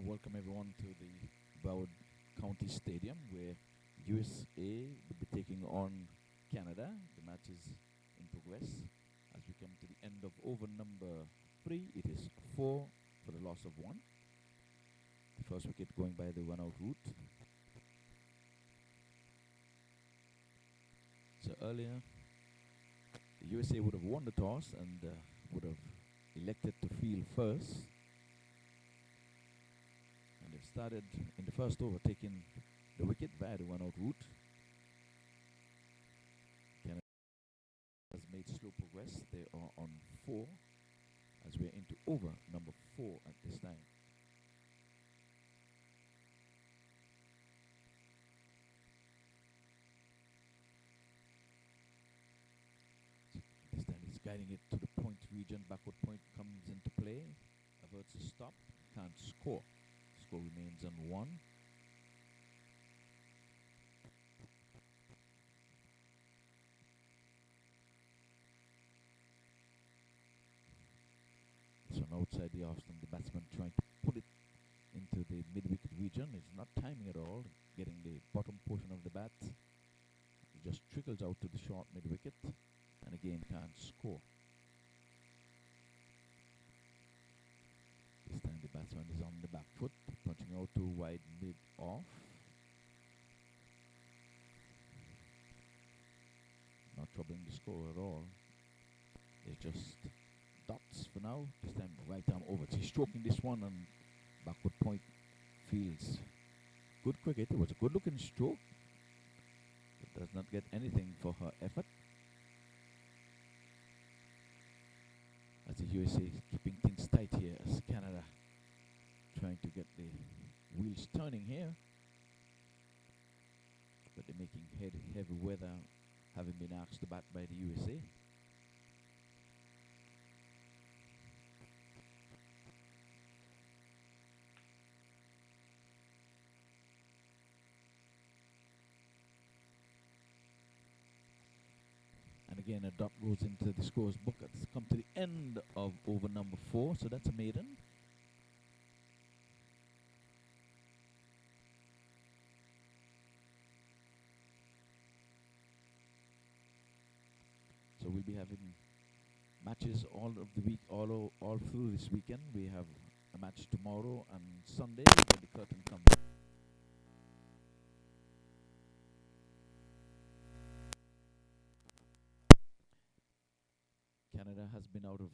Welcome everyone to the Broward County Stadium where USA will be taking on Canada. The match is in progress as we come to the end of over number 3. It is 4 for the loss of 1. The first wicket going by the run-out route. So earlier, the USA would have won the toss and would have elected to field first. And they've started in the first over taking the wicket via the run-out route. Canada has made slow progress. They are on 4 as we're into over number 4 at this time. This time he's guiding it to the point region. Backward point comes into play. Averts a stop. Can't score. Score remains on 1. So outside the off stump, the batsman trying to put it into the mid-wicket region. It's not timing at all, getting the bottom portion of the bat. It just trickles out to the short mid-wicket and again can't score. This time the batsman is on the back foot, punching out to wide mid-off. Not troubling the score at all. It's just dots for now. This time right arm over. She's stroking this one and backward point feels good cricket. It was a good looking stroke, but does not get anything for her effort. As the USA is keeping things tight here as Canada trying to get the wheels turning here. But they're making heavy weather, having been asked to bat by the USA. And again, a dot goes into the scores book. It's come to the end of over number 4, so that's a maiden. So we'll be having matches all of the week, all through this weekend. We have a match tomorrow and Sunday when the curtain comes. Canada has been out of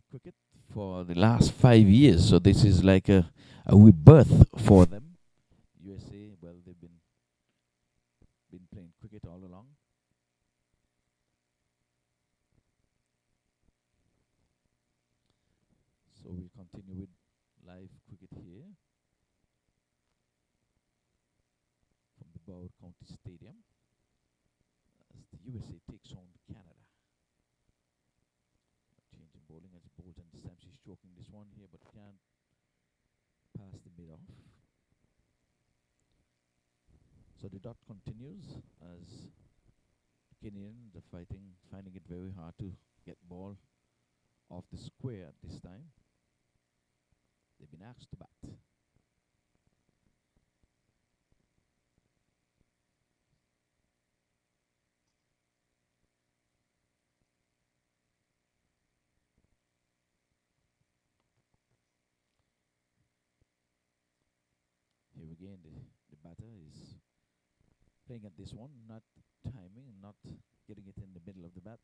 cricket for the last 5 years, so this is like a rebirth for them. USA, well, they've been playing cricket all along. So we'll continue with live cricket here from the Broward County Stadium as the USA takes on Canada. Change in bowling as bowls, and this time she's stroking this one here but can't pass the mid off. So the dot continues as the Kenyans are finding it very hard to get ball off the square at this time. They've been asked to bat. Here again, the batter is playing at this one, not timing, not getting it in the middle of the bat.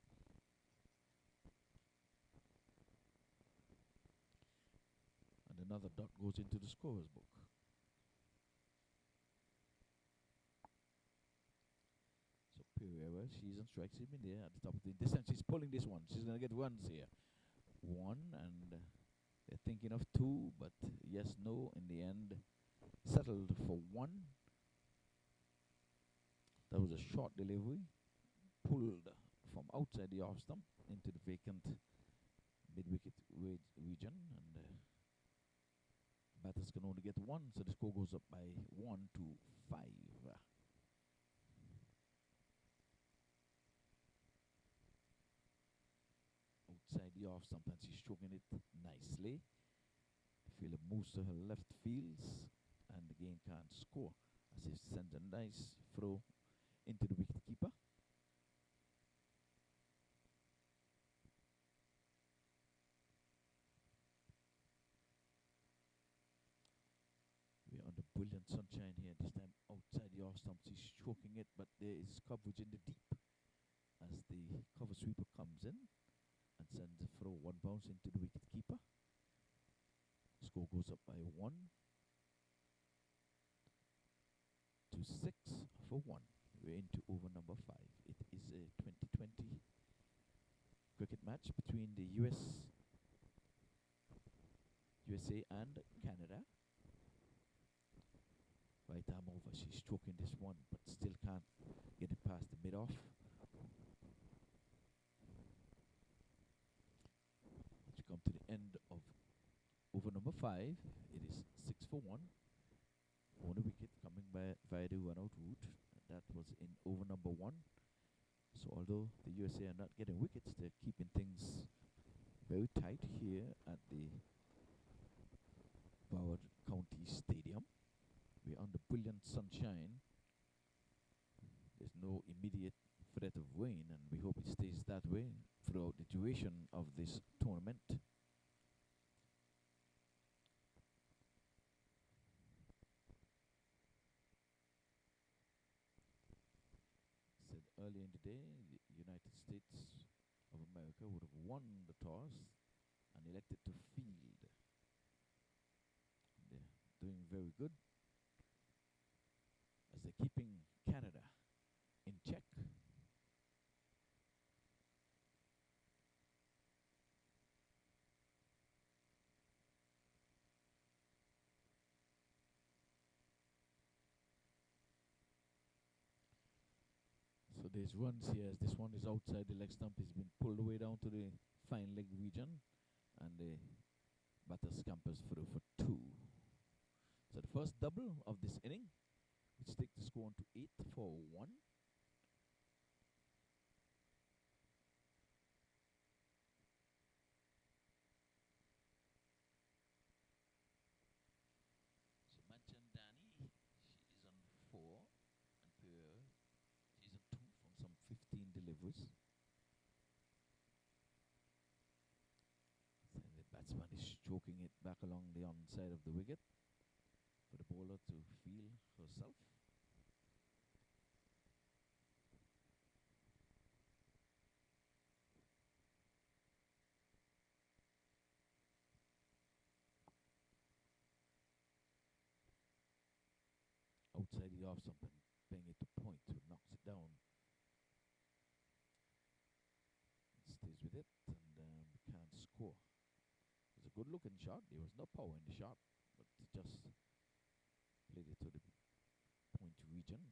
And another dot goes into the scorer's book. So Pereira, she's on strike. She's been there at the top of the distance. She's pulling this one. She's going to get runs here. 1, and they're thinking of 2, but yes, no, in the end, settled for 1. That was a short delivery, pulled from outside the off stump into the vacant mid-wicket region, and batters can only get 1, so the score goes up by 1 to 5. Outside the off stump, and she's stroking it nicely. Fielder moves to her left fields, and again can't score as he sends a nice throw into the wicket keeper. We're under brilliant sunshine here, this time outside the off stumps. He's stroking it, but there is coverage in the deep as the cover sweeper comes in and sends a throw, one bounce into the wicket keeper. Score goes up by 1 to 6 for 1. We're into over number 5. It is a 2020 cricket match between the USA and Canada. Right arm over, she's stroking this one, but still can't get it past the mid-off. As we come to the end of over number 5, it is 6 for 1. On a wicket coming by via the run-out route. That was in over number 1. So although the USA are not getting wickets, they're keeping things very tight here at the Broward County Stadium. We're under brilliant sunshine. There's no immediate threat of rain, and we hope it stays that way throughout the duration of this tournament. Said earlier in the day, the United States of America would have won the toss and elected to field. They're doing very good as they're keeping Canada in check. So there's runs here as this one is outside the leg stump. It's been pulled away down to the fine leg region, and the batter scampers through for 2. So the first double of this inning, which takes the score on to 8 for 1. So Manchandani, she is on 4, and Pierre, she's on 2 from some 15 deliveries. So the batsman is stroking it back along the onside of the wicket for the bowler to feel herself. Outside the off stump and playing it to point, who knocks it down. Stays with it and can't score. It was a good looking shot. There was no power in the shot, but it just played it to the point region.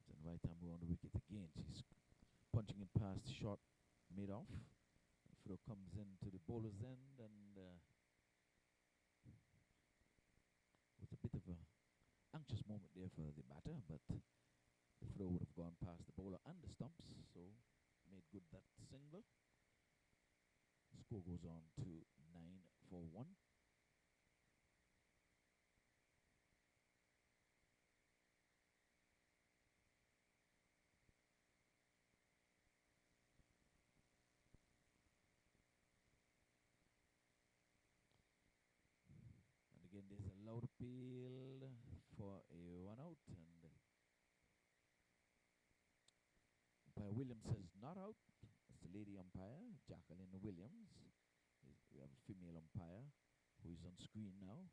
Then right hand on the wicket again. She's punching it past short mid off. Throw comes into the bowler's end, and was a bit of a anxious moment there for the batter, but the throw would have gone past the bowler and the stumps, so made good that single. Score goes on to 9 for 1. And again, there's a loud appeal for a run out, and umpire Williams says not out. That's the lady umpire, Jacqueline Williams. We have a female umpire who is on screen now.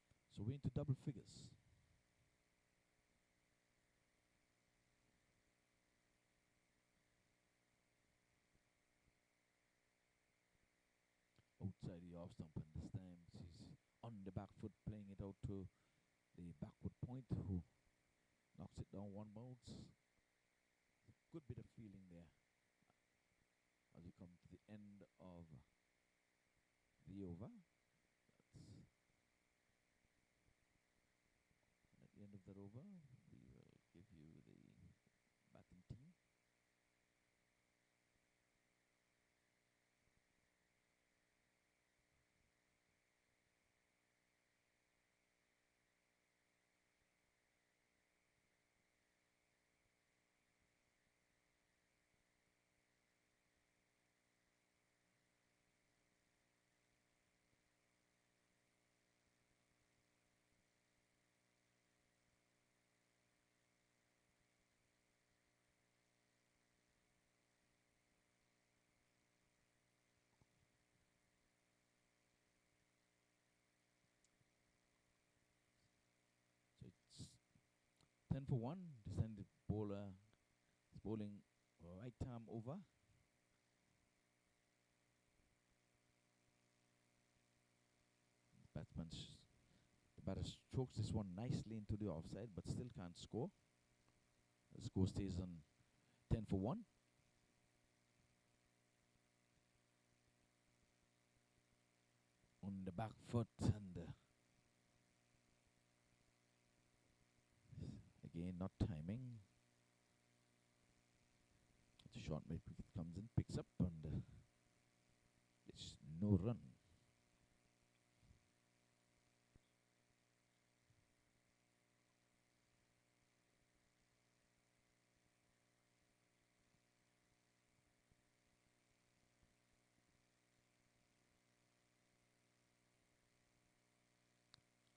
And so we're into double figures. Outside the off stump, and this time she's on the back foot playing it out to the backward point, who knocks it down one bounce. Good bit of feeling there as we come to the end of the over. over, we will give you the batting team. So it's 10 for 1. Descended bowler is bowling right arm over. The batter strokes this one nicely into the offside, but still can't score. The score stays on 10 for 1. On the back foot, and again, not timing. It's a short mid wicket comes in, picks up, and it's no run.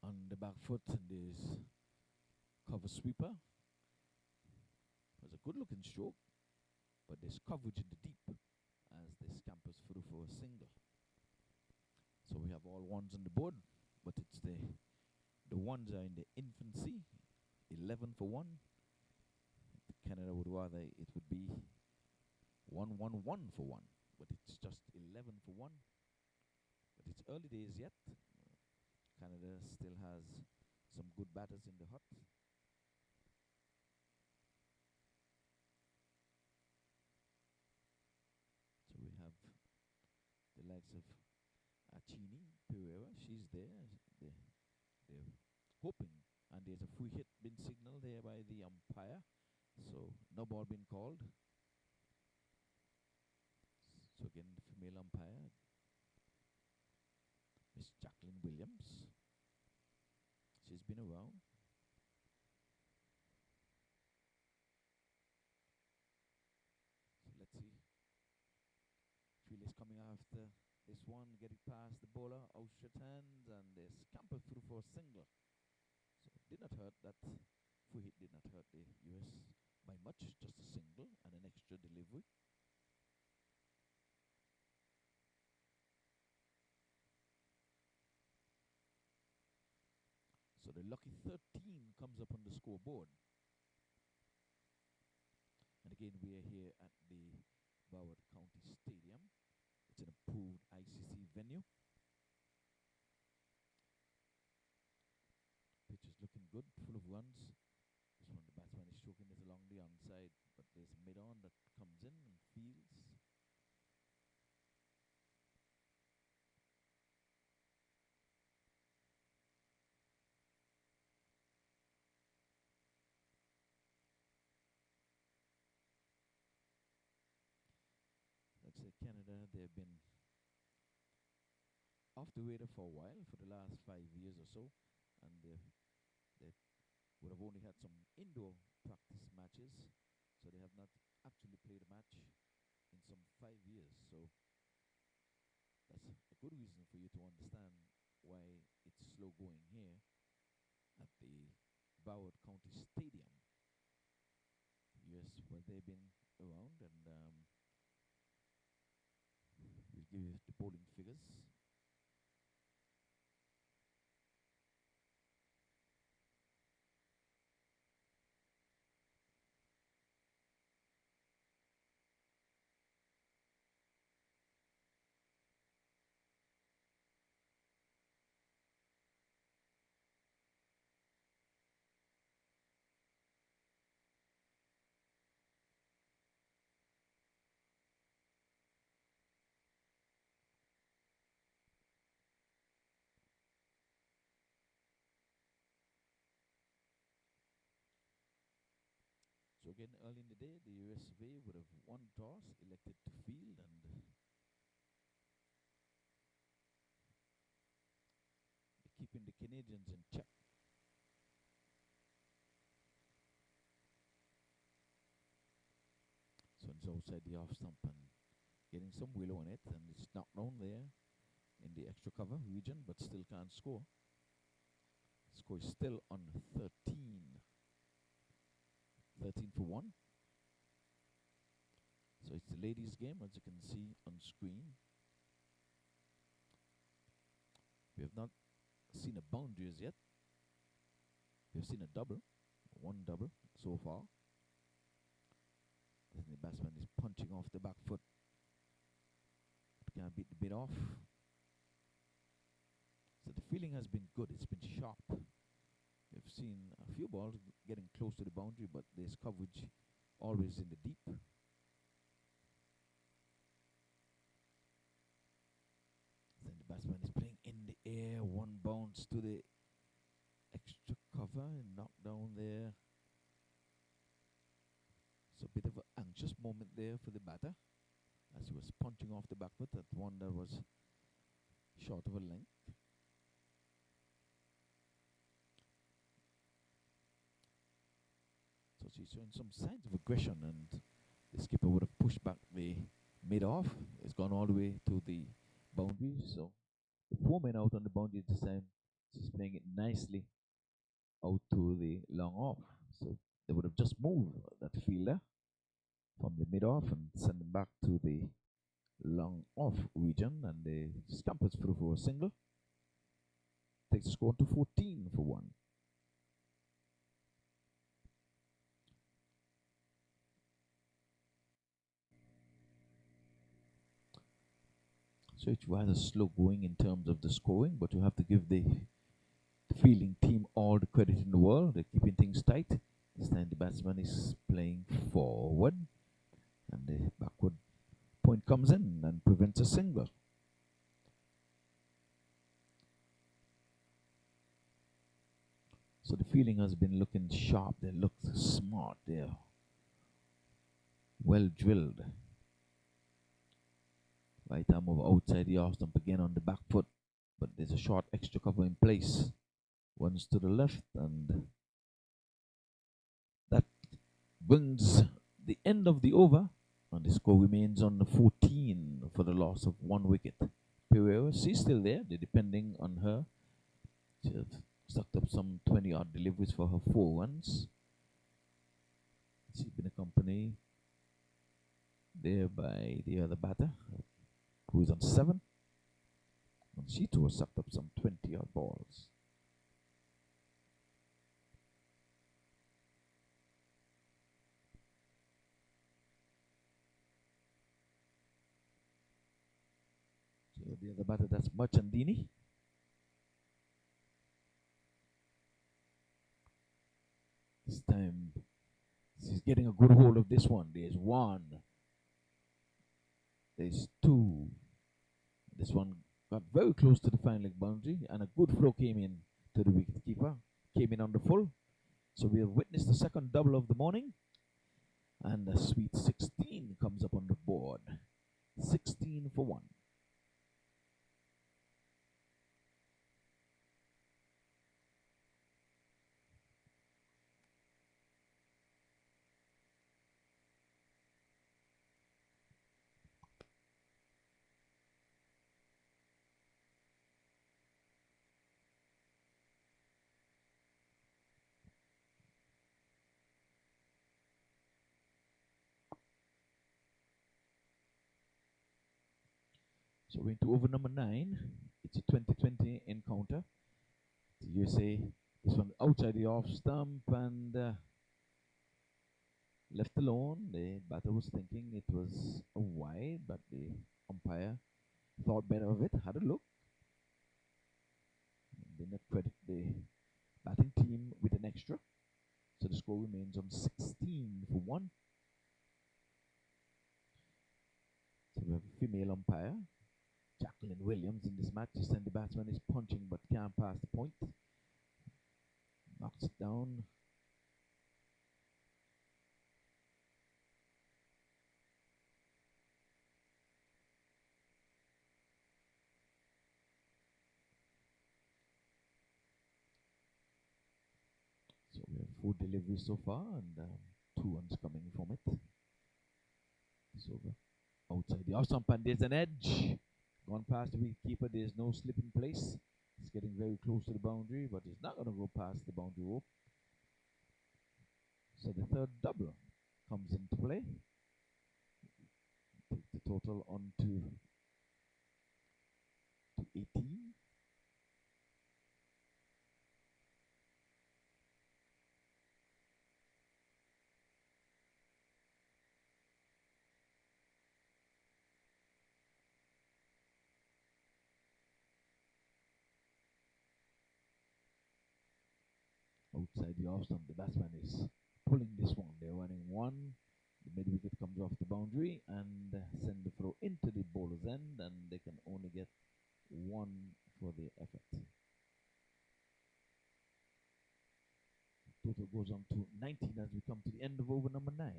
On the back foot, and there's cover sweeper. It was a good looking stroke, but there's coverage in the deep as they scampers through for a single. So we have all ones on the board, but it's the ones are in the infancy. 11 for 1. Canada would rather it would be 1-1-1 for 1, but it's just 11 for 1. But it's early days yet. Canada still has some good batters in the hut. So we have the likes of Achini, Pereira. She's there. They're hoping, and there's a free hit been signaled there by the umpire. So no ball been called. So again, the female umpire, Miss Jacqueline Williams. She's been around. So let's see. Field is coming after this one, get it past the bowler, outstretched hands, and they scamper through for a single. So it did not hurt. That free hit did not hurt the US by much, just a single and an extra delivery. So the lucky 13 comes up on the scoreboard. And again, we are here at the Broward County Stadium. It's an approved ICC venue. Pitch is looking good, full of runs. This one, the batsman is stroking it along the onside, but there's a mid-on that comes in and fields. Let's say Canada, they've been off the radar for a while, for the last 5 years or so, and they would have only had some indoor practice matches, so they have not actually played a match in some 5 years. So that's a good reason for you to understand why it's slow going here at the Broward County Stadium. Yes, well, they've been around, and we'll give you the bowling figures. again, early in the day, the US of A would have won toss, elected to field, and keeping the Canadians in check. So it's outside the off stump and getting some willow on it, and it's knocked down there in the extra cover region, but still can't score. Score is still on 13. 13 for 1. So it's the ladies' game, as you can see on screen. We have not seen a boundary as yet. We have seen a double, one double so far. And the batsman is punching off the back foot. Can't beat the bit off. So the feeling has been good. It's been sharp. We've seen a few balls getting close to the boundary, but there's coverage always in the deep. Then the batsman is playing in the air. One bounce to the extra cover and knocked down there. So a bit of an anxious moment there for the batter as he was punching off the back foot at one that was short of a length. So she's showing some signs of aggression, and the skipper would have pushed back the mid-off. It's gone all the way to the boundary. So the 4 men out on the boundary this time. She's playing it nicely out to the long off. So they would have just moved that fielder from the mid-off and send him back to the long off region, and the scampers through for a single. Takes the score to 14 for 1. So it's rather slow going in terms of the scoring, but you have to give the fielding team all the credit in the world. They're keeping things tight. This time the batsman is playing forward, and the backward point comes in and prevents a single. So the fielding has been looking sharp. They look smart. They're well drilled. Right arm over outside the off stump again on the back foot, but there's a short extra cover in place. One's to the left, and that brings the end of the over, and the score remains on the 14 for the loss of 1 wicket. Pereira, she's still there. They're depending on her. She's sucked up some 20-odd deliveries for her 4 runs. She's been accompanied there by the other batter, who is on 7. And she too has sucked up some 20-odd balls. So the other batter, that's Marchandini. This time, she's getting a good hold of this one. There's 1. There's 2. This one got very close to the fine leg boundary, and a good flow came in to the wicketkeeper. Came in on the full. So we have witnessed the second double of the morning, and a sweet 16 comes up on the board. 16 for 1. So we're into over number 9. It's a 2020 encounter. The USA is from outside the off stump and left alone. The batter was thinking it was a wide, but the umpire thought better of it, had a look. And did not credit the batting team with an extra. So the score remains on 16 for 1. So we have a female umpire, Jacqueline Williams, in this match. This time the batsman is punching but can't pass the point. Knocks it down. 4 deliveries so far, and 2 runs coming from it. So outside the off stump, and there's an edge. Gone past the wicketkeeper. There's no slip in place. It's getting very close to the boundary, but it's not going to go past the boundary rope. So the third double comes into play. Take the total on to 18. Outside the off stump, the batsman is pulling this one. They're running one. The mid wicket comes off the boundary and send the throw into the bowler's end, and they can only get one for the effort. Total goes on to 19 as we come to the end of over number 9.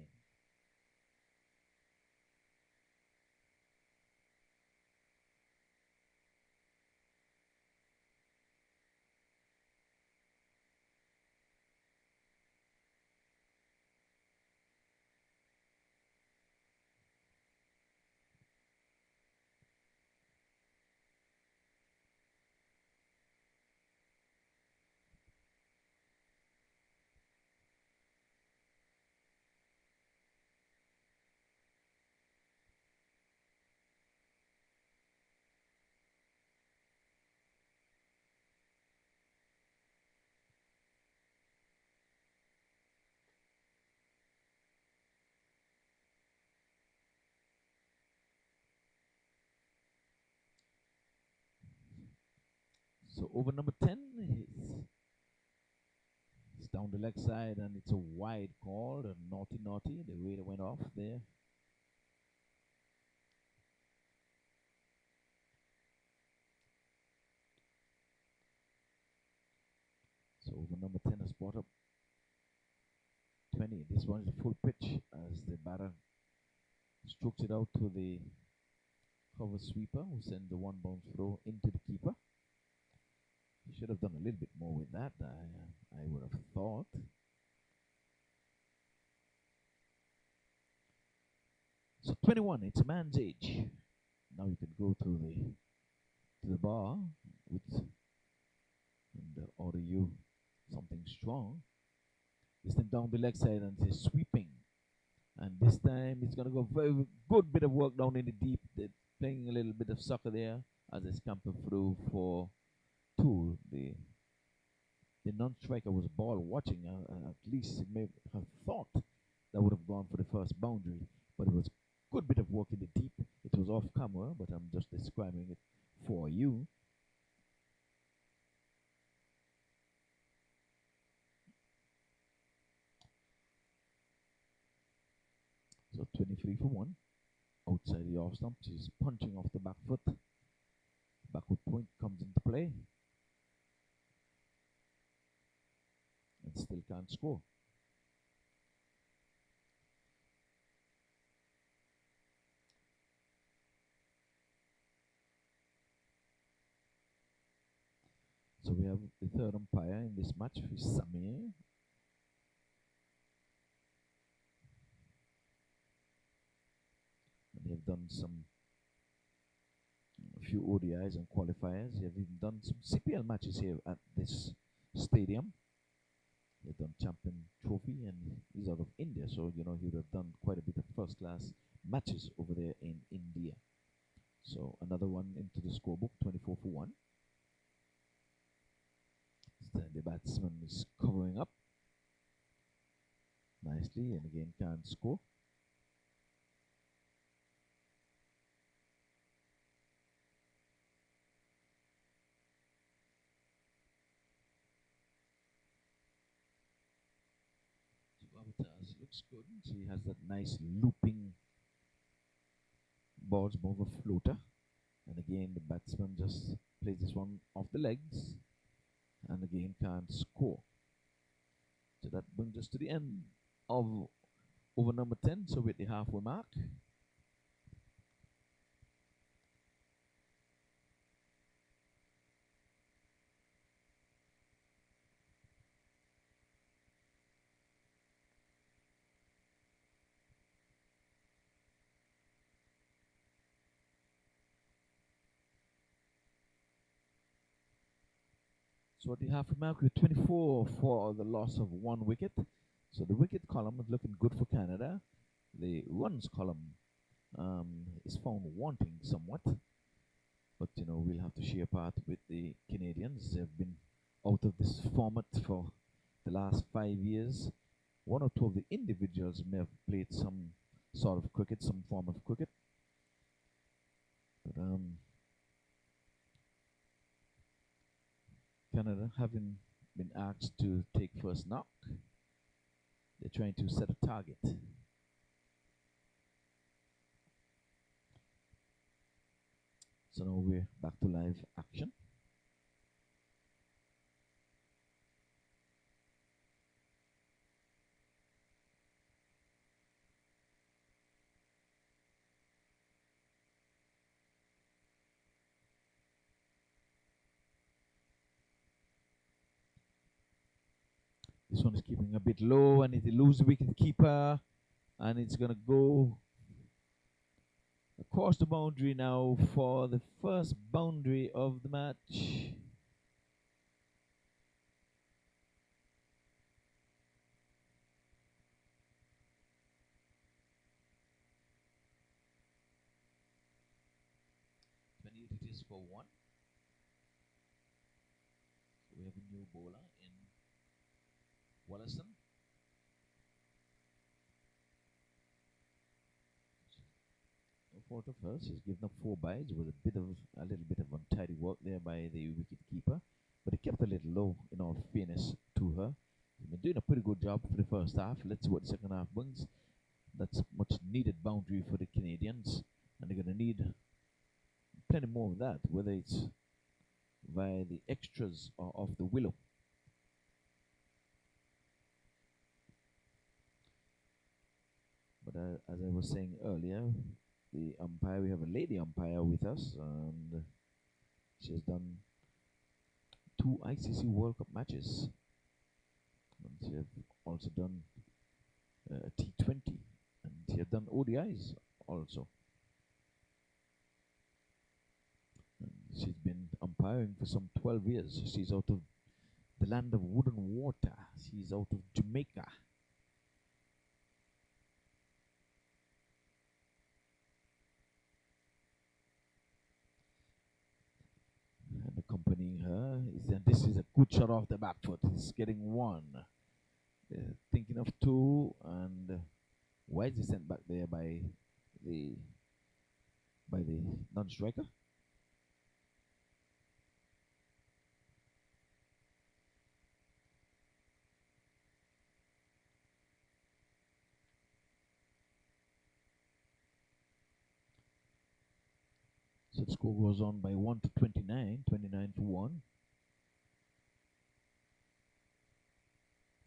So over number 10, it's down the leg side, and it's a wide call, a naughty, the way that went off there. So over number 10 has brought up 20. This one is a full pitch as the batter strokes it out to the cover sweeper, who sends the one bounce throw into the keeper. He should have done a little bit more with that, I would have thought. So 21, it's a man's age. Now you can go to the bar with and order you something strong. This time down the leg side, and it's sweeping. And this time it's going to go very good bit of work down in the deep. They're playing a little bit of soccer there as they scamper through for 2. The non-striker was ball watching. At least it may have thought that would have gone for the first boundary, but it was good bit of work in the deep. It was off camera, but I'm just describing it for you. So 23 for 1. Outside the off stump, she's punching off the back foot. Backward point comes into play. And still can't score. So we have the third umpire in this match, Samir. And they've done a few ODIs and qualifiers. They've even done some CPL matches here at this stadium. They've done Champion Trophy, and he's out of India, so you know he would have done quite a bit of first-class matches over there in India. So another one into the scorebook, 24 for 1. The batsman is covering up nicely, and again can't score. Looks good. She has that nice looping balls, more of a floater. And again, the batsman just plays this one off the legs, and again can't score. So that brings us to the end of over number 10. So with the halfway mark. So at the halfway mark, we're 24 for the loss of 1 wicket. So the wicket column is looking good for Canada. The runs column is found wanting somewhat. But, we'll have to share part with the Canadians. They've been out of this format for the last 5 years. One or two of the individuals may have played some sort of cricket, some form of cricket. But Canada, having been asked to take first knock, they're trying to set a target. So now we're back to live action. This one is keeping a bit low, and it loses the wicket keeper, and it's going to go across the boundary now for the first boundary of the match. It is for one. So we have a new bowler in Wallison. No fault of hers. She's given up 4 byes with a little bit of untidy work there by the wicket keeper, but it kept a little low. In all fairness to her, she's been doing a pretty good job for the first half. Let's see what the second half brings. That's much needed boundary for the Canadians, and they're going to need plenty more of that, whether it's via the extras or off the willow. But as I was saying earlier, the umpire, we have a lady umpire with us, and she has done 2 ICC World Cup matches, and she has also done a T20, and she has done ODIs also. And she's been umpiring for some 12 years. She's out of the land of wood and water. She's out of Jamaica. And accompanying her is, and this is a good shot off the back foot. He's getting 1. Thinking of 2, and why is he sent back there by the non-striker? So the score goes on by 1 to 29, 29 for 1.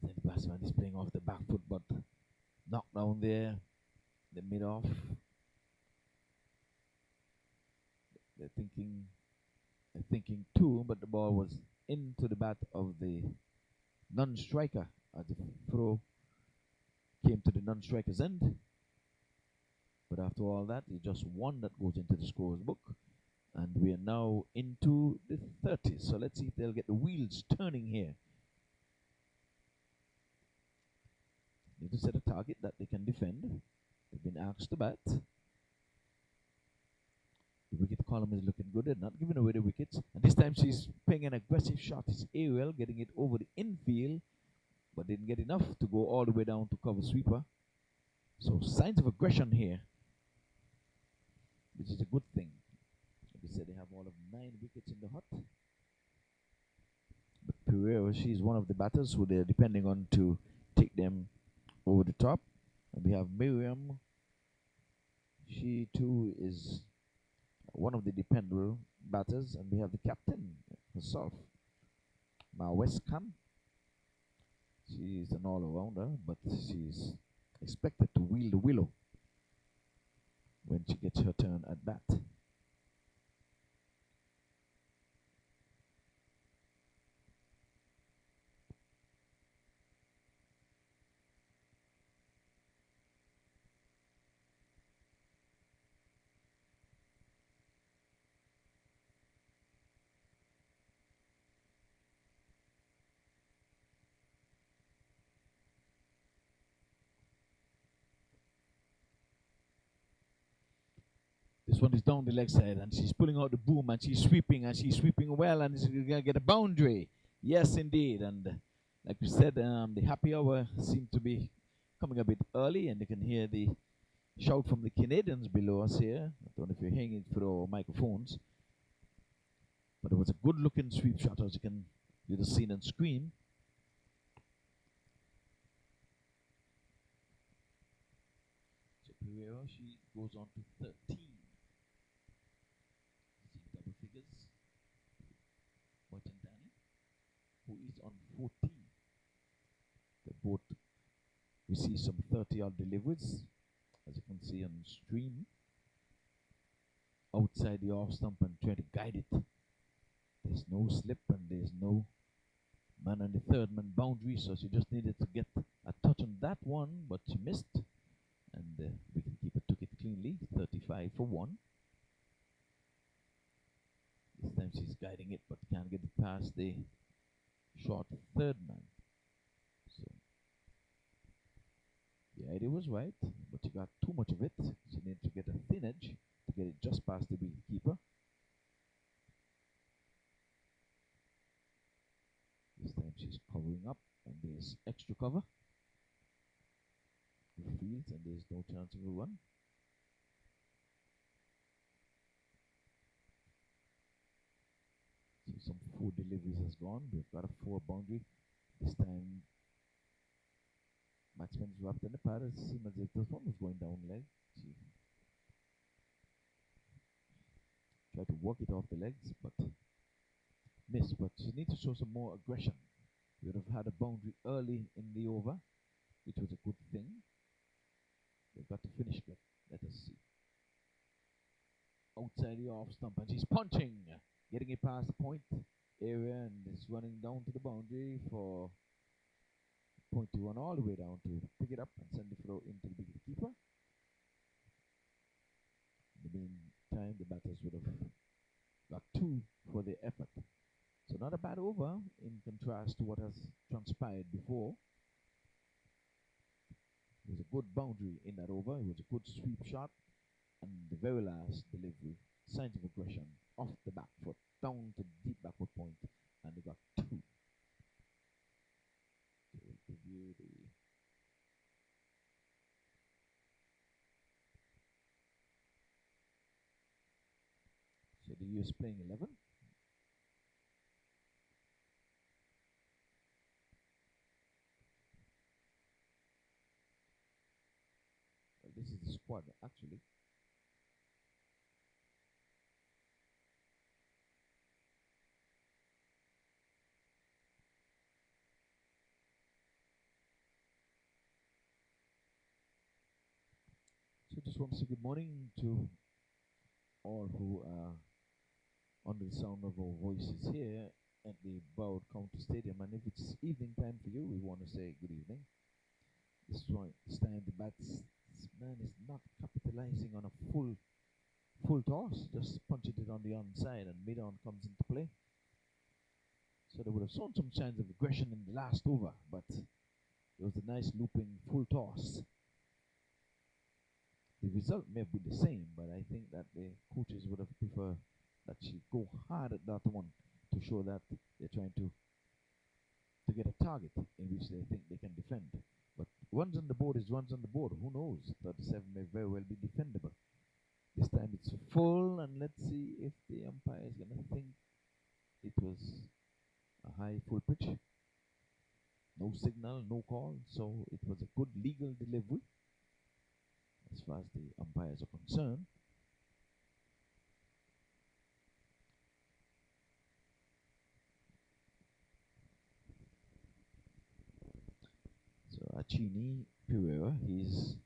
Then the batsman is playing off the back foot, but knocked down there, the mid-off. They're thinking 2, but the ball was into the bat of the non-striker as the throw came to the non-striker's end. But after all that, it's just 1 that goes into the scorer's book. And we are now into the 30s. So let's see if they'll get the wheels turning here. Need to set a target that they can defend. They've been asked to bat. The wicket column is looking good. They're not giving away the wickets. And this time she's playing an aggressive shot. It's aerial, getting it over the infield, but didn't get enough to go all the way down to cover sweeper. So signs of aggression here, which is a good thing. Like I said, they have all of 9 wickets in the hut. But Pereira, she's one of the batters who they're depending on to take them over the top. And we have Miriam. She too is one of the dependable batters. And we have the captain herself, Ma Westcam. She's an all-rounder, but she's expected to wield the willow when she gets her turn at bat. This one is down the leg side, and she's pulling out the boom, and she's sweeping well, and she's gonna get a boundary. Yes, indeed. And like we said, the happy hour seemed to be coming a bit early, and you can hear the shout from the Canadians below us here. I don't know if you're hearing it through our microphones, but it was a good-looking sweep shot, as you can do the scene and scream. So Pereira, she goes on to 13. See double figures. Martin Danny, who is on 14. They both receive some 30-odd deliveries, as you can see on stream. Outside the off stump and trying to guide it. There's no slip and there's no man on the third man boundary, so she just needed to get a touch on that one, but she missed. And wicketkeeper took it cleanly, 35 for 1. This time she's guiding it, but can't get it past the short third man. So the idea was right, but she got too much of it. She needed to get a thin edge to get it just past the wicketkeeper. This time she's covering up, and there's extra cover. Fields, and there's no chance of a run. So some 4 deliveries has gone. We've got a 4 boundary. This time batsman's wrapped in the pad. It seemed as if this one was going down leg. She tried to work it off the legs, but missed. But she needs to show some more aggression. We would have had a boundary early in the over, which was a good thing. They've got to finish good. Let us see. Outside the off stump, and she's punching, getting it past the point area, and it's running down to the boundary for point to run all the way down to pick it up and send the throw into the wicketkeeper. In the meantime, the batters would have got 2 for their effort. So not a bad over in contrast to what has transpired before. It was a good boundary in that over. It was a good sweep shot. And the very last delivery, signs of aggression, off the back foot, down to the deep backward point, and they got 2. So we'll give you the US playing 11. Well, this is the squad actually. So just want to say good morning to all who are under the sound of our voices here at the Broward County Stadium. And if it's evening time for you, we want to say good evening. This time the batsman is not capitalizing on a full toss, just punching it on the onside, and mid-on comes into play. So they would have shown some signs of aggression in the last over, but it was a nice looping full toss. The result may have been the same, but I think that the coaches would have preferred that she go hard at that one to show that they're trying to get a target in which they think they can defend. But runs on the board is runs on the board. Who knows? 37 may very well be defendable. This time it's full, and let's see if the umpire is going to think it was a high full pitch. No signal, no call, so it was a good legal delivery as far as the umpires are concerned. So Achini Pereira, he's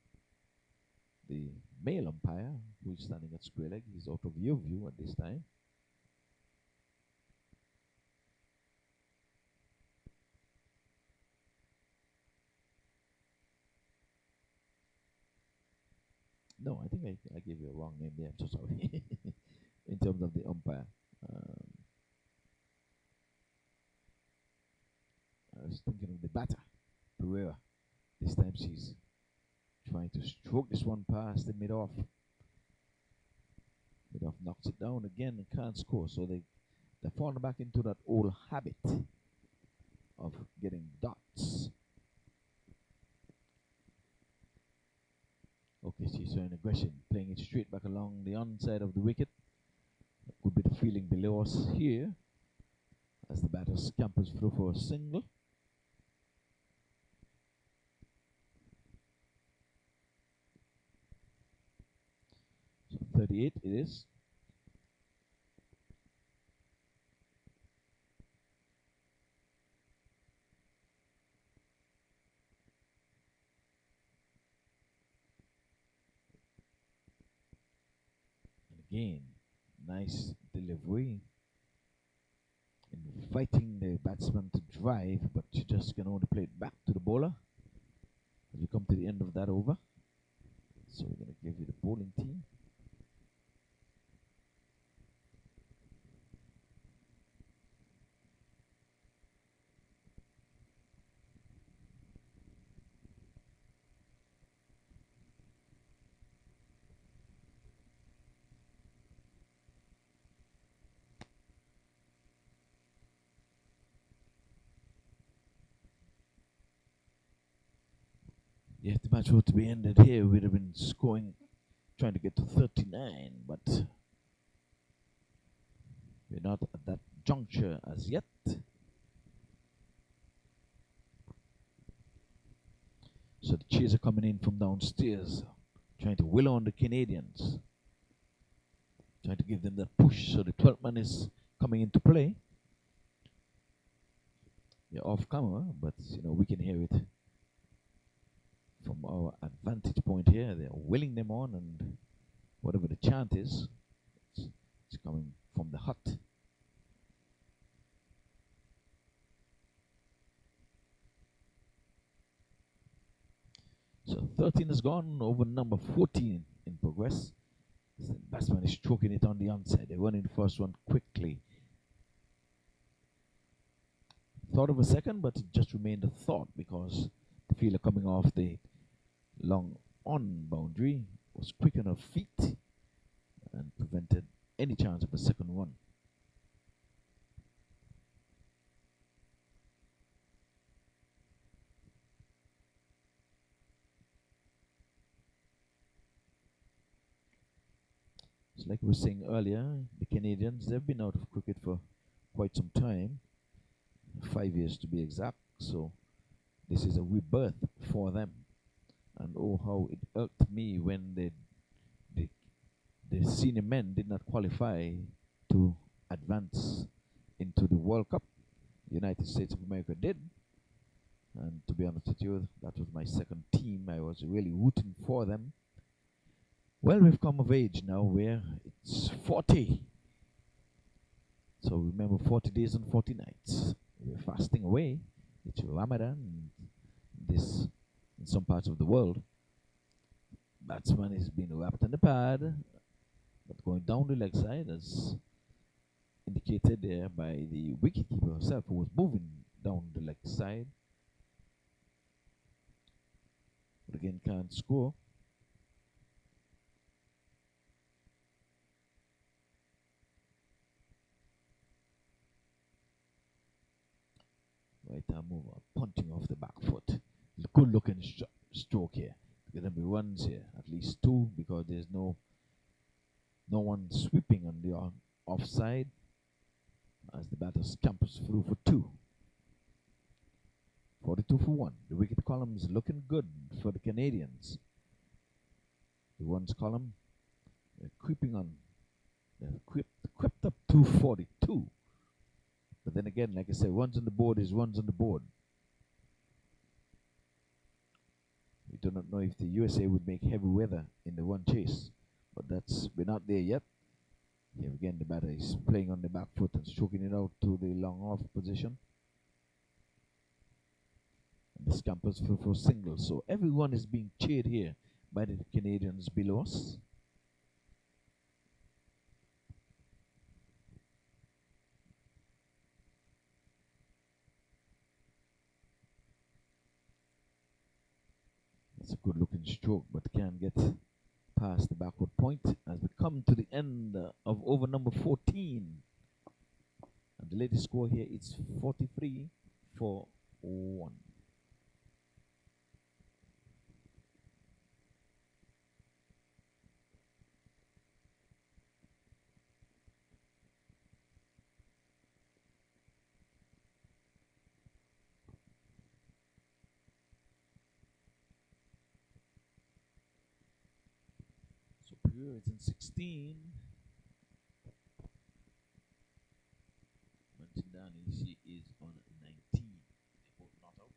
the male umpire who is standing at square leg. He's out of your view at this time. No, I think I gave you a wrong name there. I'm so sorry. In terms of the umpire. I was thinking of the batter, Pereira. This time she's trying to stroke this one past the mid-off. knocks it down again and can't score. So they're falling back into that old habit of getting dots. Okay, she's showing aggression, playing it straight back along the onside of the wicket. That could be the feeling below us here as the batter scampers through for a single. So 38 it is. Again, nice delivery. Inviting the batsman to drive, but you just can only play it back to the bowler as we come to the end of that over. So we're going to give you the bowling team. Yeah, if the match were to be ended here, we'd have been scoring, trying to get to 39, but we're not at that juncture as yet. So the cheers are coming in from downstairs, trying to will on the Canadians, trying to give them that push. So the 12th man is coming into play. They're off camera, but you know we can hear it from our advantage point here. They're willing them on, and whatever the chant is, it's coming from the hut. So 13 is gone, over number 14 in progress. The batsman is stroking it on the onside. They run in the first one quickly. Thought of a second, but it just remained a thought because the fielder coming off the long on boundary was quick on her feet and prevented any chance of a second one. It's like we were saying earlier, the Canadians, they've been out of cricket for quite some time, 5 years to be exact, so this is a rebirth for them. And oh, how it irked me when the senior men did not qualify to advance into the World Cup. The United States of America did. And to be honest with you, that was my second team. I was really rooting for them. Well, we've come of age now where it's 40. So remember 40 days and 40 nights. We're fasting away. It's Ramadan. This, in some parts of the world, batsman is being wrapped in the pad, but going down the leg side as indicated there by the wicketkeeper herself, who was moving down the leg side. But again, can't score. Right arm mover, punting off the back foot. Good looking stroke here. There's going to be runs here, at least two, because there's no one sweeping on the offside as the batter scampers through for two. 42 for 1. The wicket column is looking good for the Canadians. The ones column, they're creeping on. They've crept up to 42. But then again, like I said, runs on the board is runs on the board. We do not know if the USA would make heavy weather in the run chase, but we're not there yet. Here again, the batter is playing on the back foot and stroking it out to the long off position. And the scampers for singles. So everyone is being cheered here by the Canadians below us. It's a good looking stroke, but can't get past the backward point as we come to the end of over number 14. And the latest score here is 43 for 1. Superior is in 16. Manchindani, she is on 19. They both not out.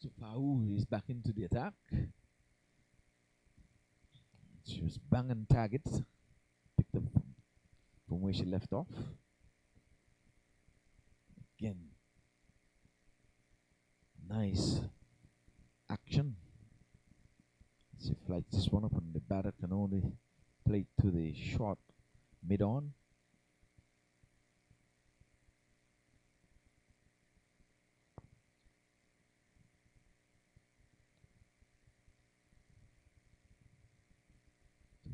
So Pau is back into the attack. She was banging targets, picked up from where she left off. Again, nice action. She flights this one up, and the batter can only play it to the short mid-on.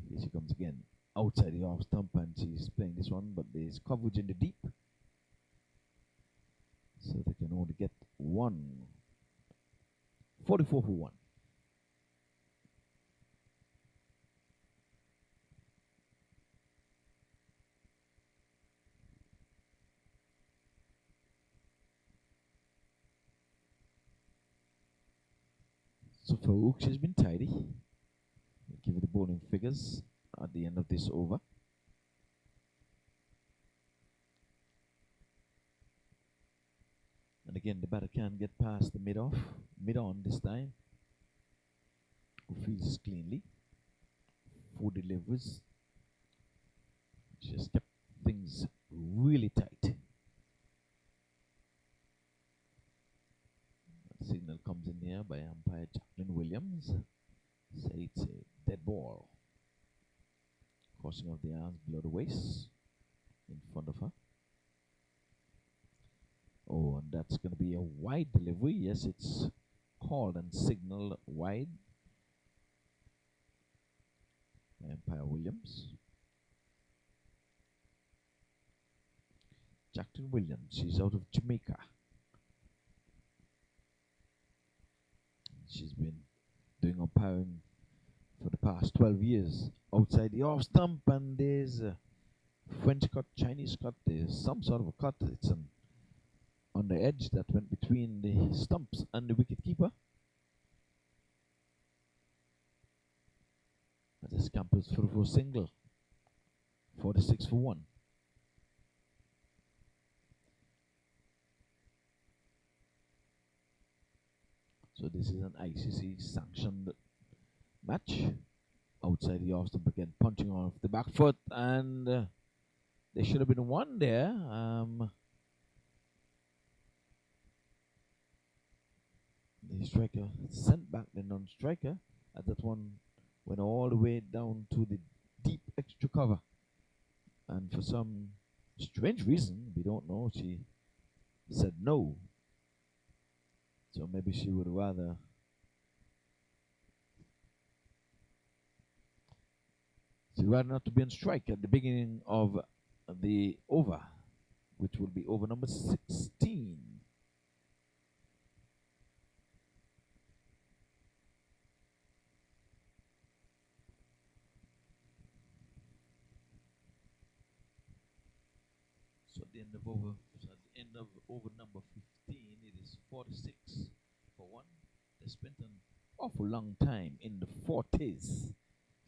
Here she comes again, outside the off stump, and she's playing this one, but there's coverage in the deep, so they can only get one. 44 for 1. So for Ook, she's been tidy. We'll give her the bowling figures at the end of this over. And again, the batter can get past the mid-off, mid-on this time. Who fields cleanly. 4 deliveries. She has kept things really tight. The signal comes in here by umpire Jacqueline Williams. Say it's a dead ball. Crossing of the arms below the waist in front of her. Oh, and that's going to be a wide delivery. Yes, it's called and signaled wide by umpire Williams. Jacqueline Williams, she's out of Jamaica. She's been doing umpiring for the past 12 years outside the off stump, and there's a French cut, Chinese cut, there's some sort of a cut. It's on the edge that went between the stumps and the wicket keeper. But this campus for a single. 46 for 1. So this is an ICC sanctioned match. Outside the off stump again, punching off the back foot, and there should have been one there. The striker sent back the non-striker, as that one went all the way down to the deep extra cover. And for some strange reason, we don't know, she said no. So maybe she would rather not to be on strike at the beginning of the over, which will be over number 16. So at the end of over number 15, it is 46 for 1. They spent an awful long time in the 40s.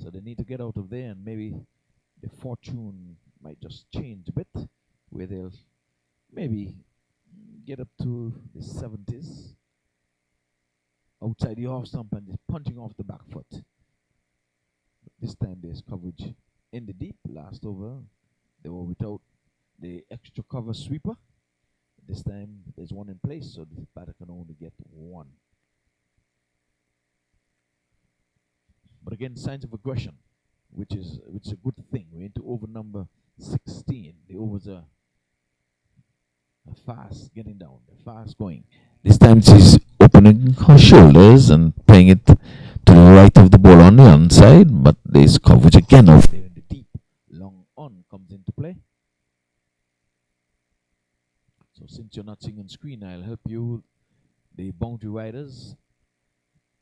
So they need to get out of there, and maybe the fortune might just change a bit, where they'll maybe get up to the 70s outside the off stump and just punching off the back foot. But this time there's coverage in the deep. Last over, they were without the extra cover sweeper. This time there's one in place, so the batter can only get one. But again, signs of aggression, which is a good thing. We're into over number 16. The overs are fast getting down, they're fast going. This time she's opening her shoulders and playing it to the right of the ball on the onside, but there's coverage again out there in the deep. Long on comes into play. So since you're not seeing on screen, I'll help you. The boundary riders,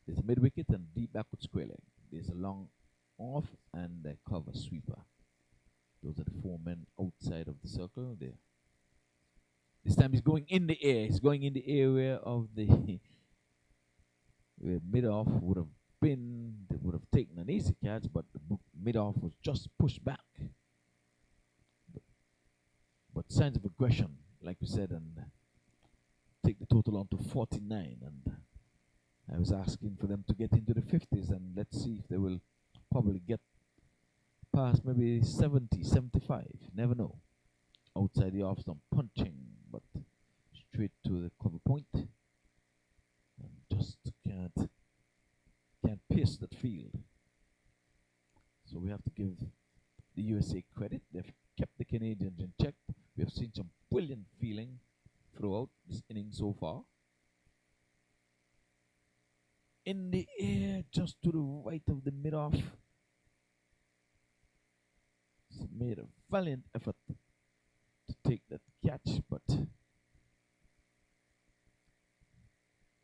there's a mid wicket and deep backward square leg. There's a long off and a cover sweeper. Those are the four men outside of the circle there. This time he's going in the air. He's going in the area of the where mid-off would have been. They would have taken an easy catch, but the mid-off was just pushed back. But signs of aggression, like we said, and take the total on to 49. And I was asking for them to get into the 50s, and let's see if they will probably get past maybe 70, 75. Never know. Outside the off stump, punching, but straight to the cover point, and just can't pierce that field. So we have to give the USA credit. They've kept the Canadians in check. We have seen some brilliant fielding throughout this inning so far. In the air, just to the right of the mid-off. He's made a valiant effort to take that catch, but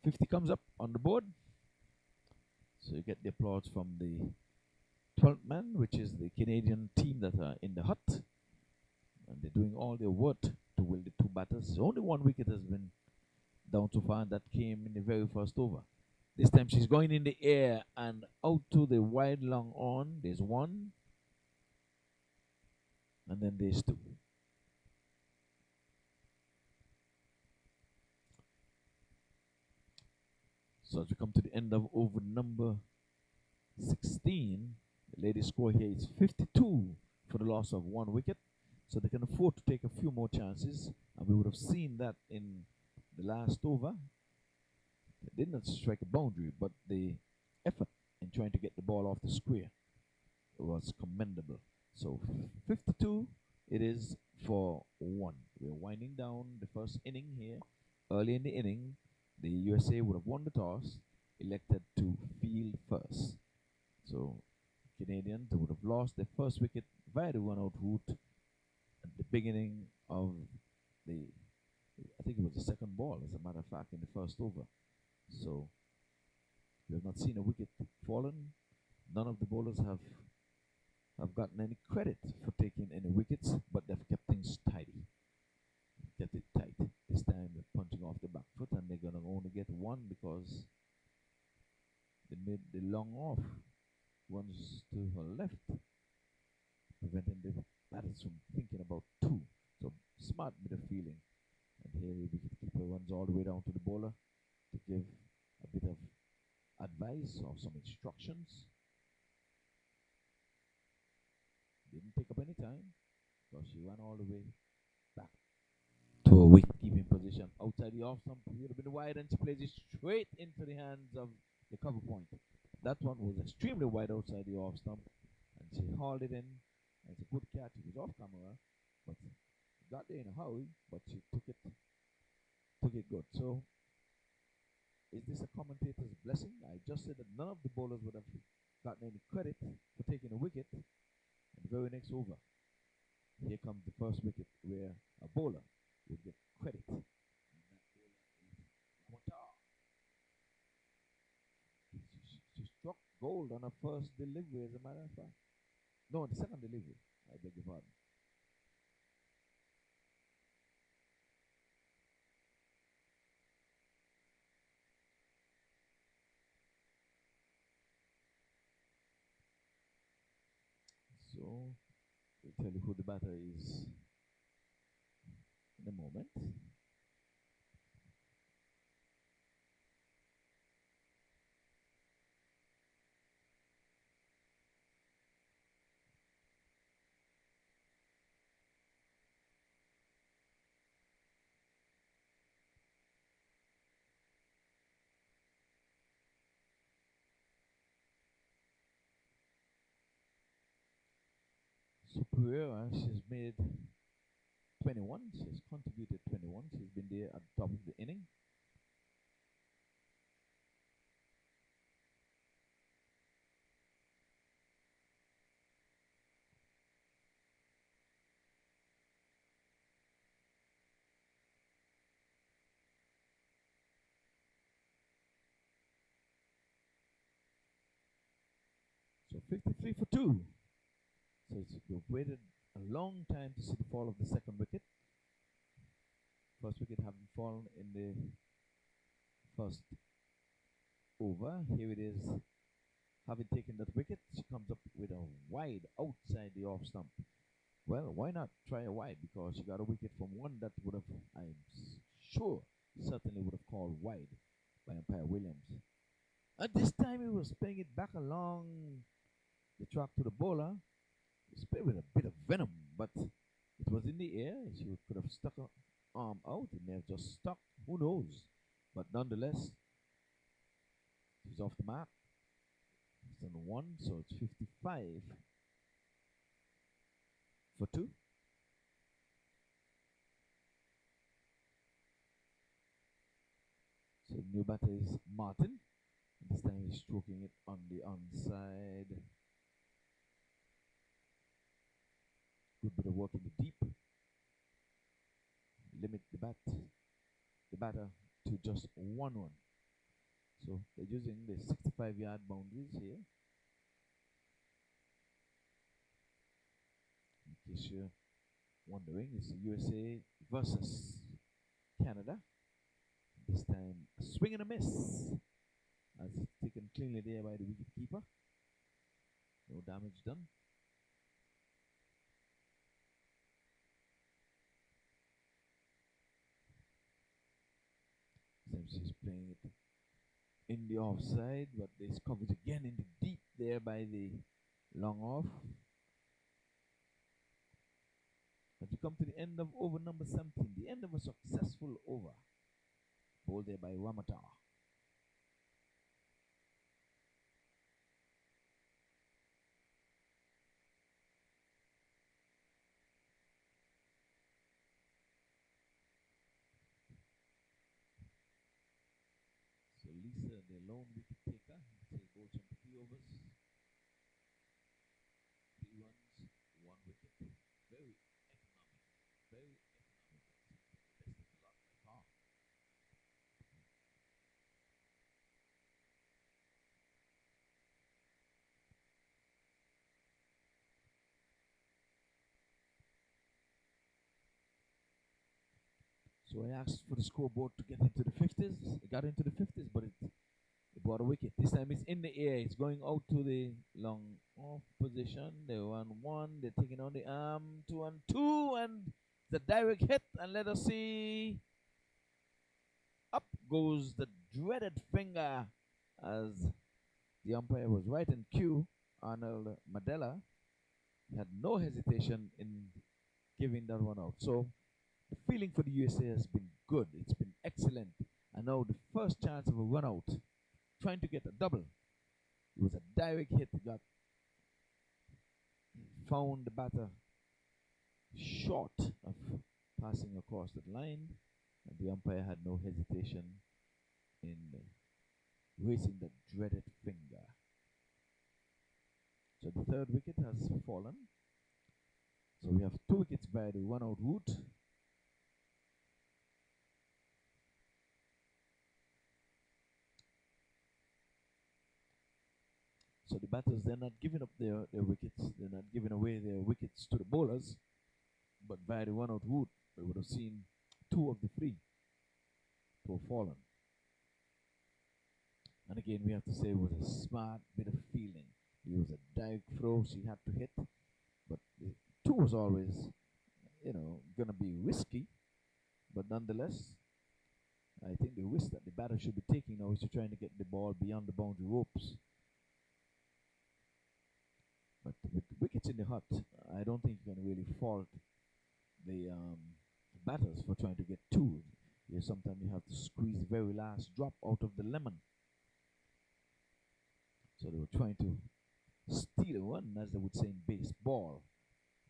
50 comes up on the board. So you get the applause from the 12th man, which is the Canadian team that are in the hut. And they're doing all their work to will the two batters. Only one wicket has been down so far, and that came in the very first over. This time she's going in the air and out to the wide long on. There's one. And then there's two. So as we come to the end of over number 16, the ladies' score here is 52 for the loss of one wicket. So they can afford to take a few more chances. And we would have seen that in the last over. They did not strike a boundary, but the effort in trying to get the ball off the square was commendable. So 52 it is for one. We're winding down the first inning here. Early in the inning, the USA would have won the toss, elected to field first. So Canadians would have lost their first wicket via the run-out route at the beginning of the, I think it was the second ball, as a matter of fact, in the first over. So we have not seen a wicket fallen. None of the bowlers have gotten any credit for taking any wickets, but they've kept things tidy. Kept it tight. This time they're punching off the back foot, and they're gonna only get one because they made the long off runs to her left, preventing the batters from thinking about two. So smart bit of fielding. And here the wicketkeeper runs all the way down to the bowler to give a bit of advice or some instructions. Didn't take up any time because she ran all the way back to a wicket-keeping position outside the off stump. It would have been wide, and she plays it straight into the hands of the cover point. That one was extremely wide outside the off stump, and she hauled it in. And it's a good catch. It was off camera, but got there in a hurry, but she took it good. So is this a commentator's blessing? I just said that none of the bowlers would have gotten any credit for taking a wicket. And the very next over, here comes the first wicket where a bowler would get credit. And that bowler is she struck gold on her first delivery, as a matter of fact. No, the second delivery. I beg your pardon. tell you who the batter is in a moment. Superior, she's made 21. She's contributed 21. She's been there at the top of the inning. So 53 for 2. So we've waited a long time to see the fall of the second wicket. First wicket having fallen in the first over. Here it is. Having taken that wicket, she comes up with a wide outside the off stump. Well, why not try a wide? Because she got a wicket from one that would have, I'm sure, certainly would have called wide by umpire Williams. At this time, he was playing it back along the track to the bowler. He played with a bit of venom, but it was in the air. She could have stuck her arm out. It may have just stuck. Who knows? But nonetheless, she's off the mark. It's on 1, so it's 55 for 2. So the new batter is Martin. This time he's stroking it on the onside. Good bit of work in the deep. Limit the batter to just 1 run. So they're using the 65-yard boundaries here. In case you're wondering, it's USA versus Canada. This time a swing and a miss. As it's taken cleanly there by the wicketkeeper. No damage done. Seems he's playing it in the offside, but there's coverage again in the deep there by the long off. As we come to the end of over number 17, the end of a successful over. Bowled there by Ramata. So Lisa, the lone wicket taker, says bowls from 3 overs. 3 runs, 1 wicket. Very economic. Very economical. Best of the lot by far. So I asked for the scoreboard to get into the 50s. It got into the 50s, but it brought a wicket. This time it's in the air. It's going out to the long off position. They're on 1. They're taking on the arm. 2 and 2. And the direct hit. And let us see. Up goes the dreaded finger as the umpire was right in cue. Arnold Madela had no hesitation in giving that one out. So the feeling for the USA has been good. It's been excellent. And now the first chance of a run out, trying to get a double. It was a direct hit. He got found the batter short of passing across the line, and the umpire had no hesitation in raising the dreaded finger. So the third wicket has fallen. So we have 2 wickets by the run out route. So the batters, they're not giving up their wickets. They're not giving away their wickets to the bowlers. But by the run out route, we would have seen 2 of the 3 to have fallen. And again, we have to say it was a smart bit of feeling. It was a direct throw she had to hit, but the two was always, gonna be risky, but nonetheless, I think the risk that the batter should be taking now is to trying to get the ball beyond the boundary ropes. But with wickets in the hut, I don't think you can really fault the batters for trying to get two. Sometimes you have to squeeze the very last drop out of the lemon. So they were trying to steal a run, as they would say in baseball.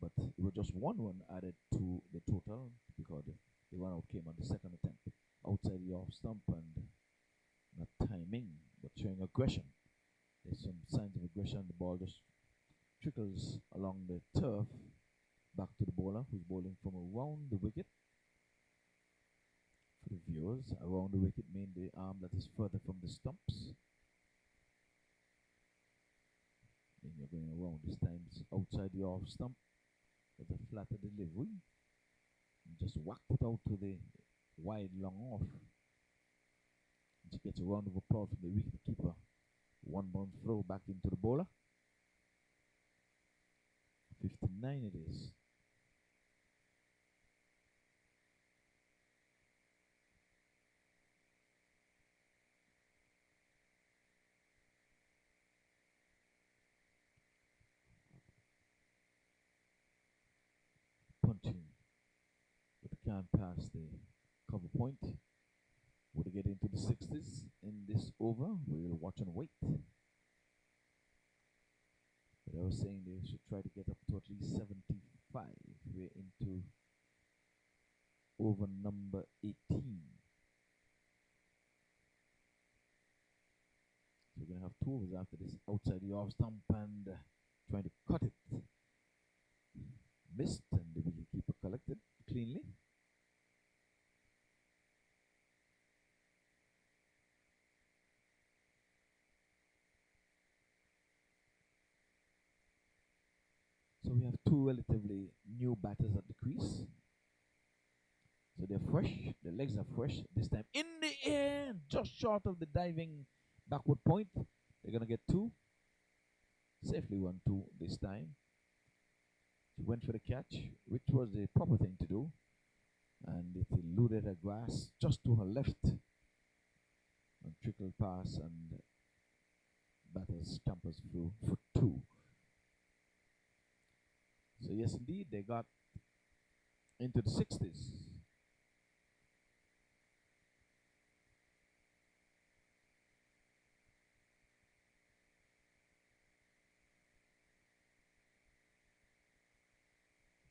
But it was just one run added to the total because the run out came on the second attempt. Outside the off stump and not timing, but showing aggression. There's some signs of aggression. The ball just trickles along the turf back to the bowler, who's bowling from around the wicket. For the viewers, around the wicket means the arm that is further from the stumps. And you're going around. This time it's outside the off stump. With a flatter delivery. And just whacked it out to the wide long off. And she gets a round of applause from the wicket keeper. One bounce throw back into the bowler. 59 it is. Punching, but can't pass the cover point. Would it get into the 60s in this over? We'll watch and wait. But I was saying they should try to get up to at least 75. We're into over number 18. So we're going to have two overs after this. Outside the off stump and trying to cut it. Missed, and the wicketkeeper collected cleanly. So we have two relatively new batters at the crease. So they're fresh, the legs are fresh. This time in the air, just short of the diving backward point. They're going to get two. Safely 1-2 this time. She went for the catch, which was the proper thing to do. And it eluded her grass just to her left. And trickled past, and batter scampers through for two. So yes, indeed, they got into the 60s.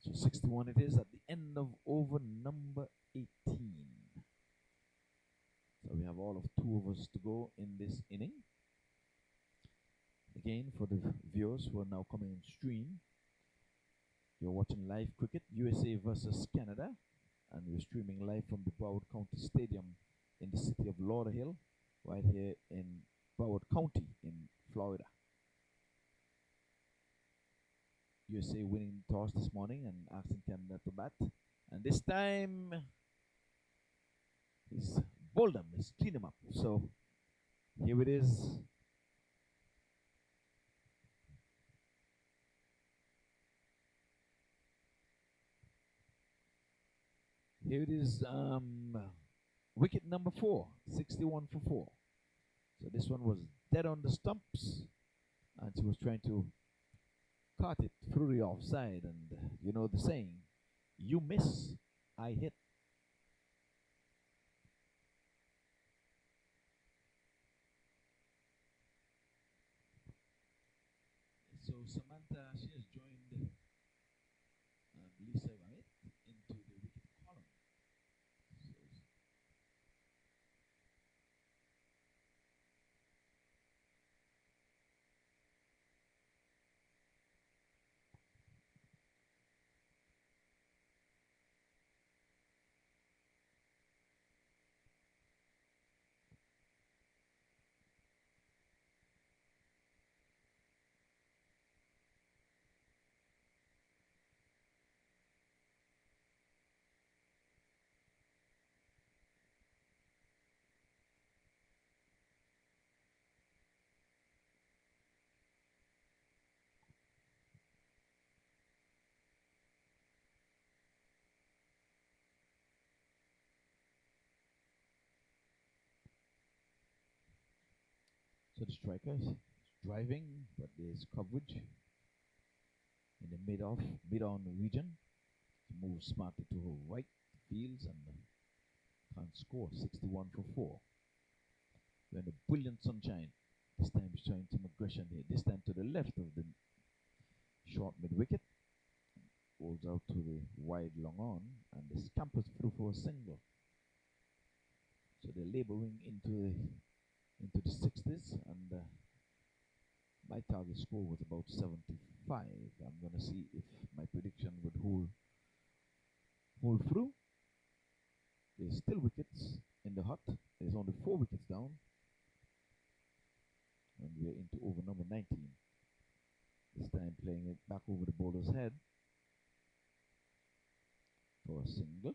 So 61 it is at the end of over number 18. So we have all of two overs to go in this inning. Again, for the viewers who are now coming on stream, you're watching live cricket, USA versus Canada, and we're streaming live from the Broward County Stadium in the city of Lauderdale, right here in Broward County in Florida. USA winning the toss this morning and asking Canada to bat. And this time, he's bowled them, he's cleaned them up. So here it is. Here it is, wicket number 4, 61 for 4. So this one was dead on the stumps, and she was trying to cut it through the offside. And you know the saying, you miss, I hit. So Samantha, she has joined Lisa Wright into the wicket column. the striker. He's driving, but there's coverage in the mid-on region. He moves smartly to her right fields and can't score. 61 for 4. We're in a brilliant sunshine. This time he's showing some aggression here. This time to the left of the short mid-wicket. Rolls out to the wide long on and the scampers through for a single. So they're laboring into the 60s, and my target score was about 75. I'm gonna see if my prediction would hold through. There's still wickets in the hut. There's only 4 wickets down, and we're into over number 19. This time playing it back over the bowler's head for a single.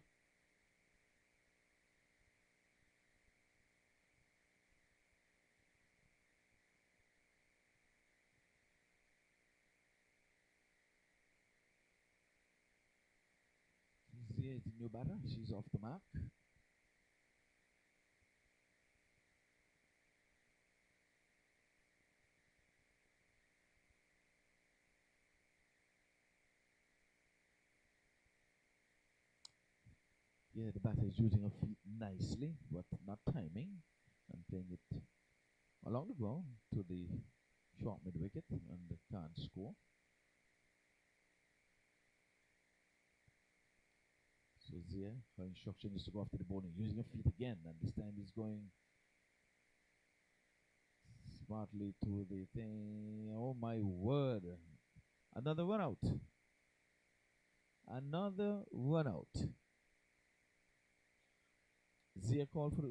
Here's the new batter. She's off the mark. Yeah, the batter is using her feet nicely, but not timing, and playing it along the ground to the short mid wicket, and can't score. So Zia, her instruction is to go after the bowling, using her feet again, and this time he's going smartly to the thing. Oh my word! Another run out. Another run out. Zia called for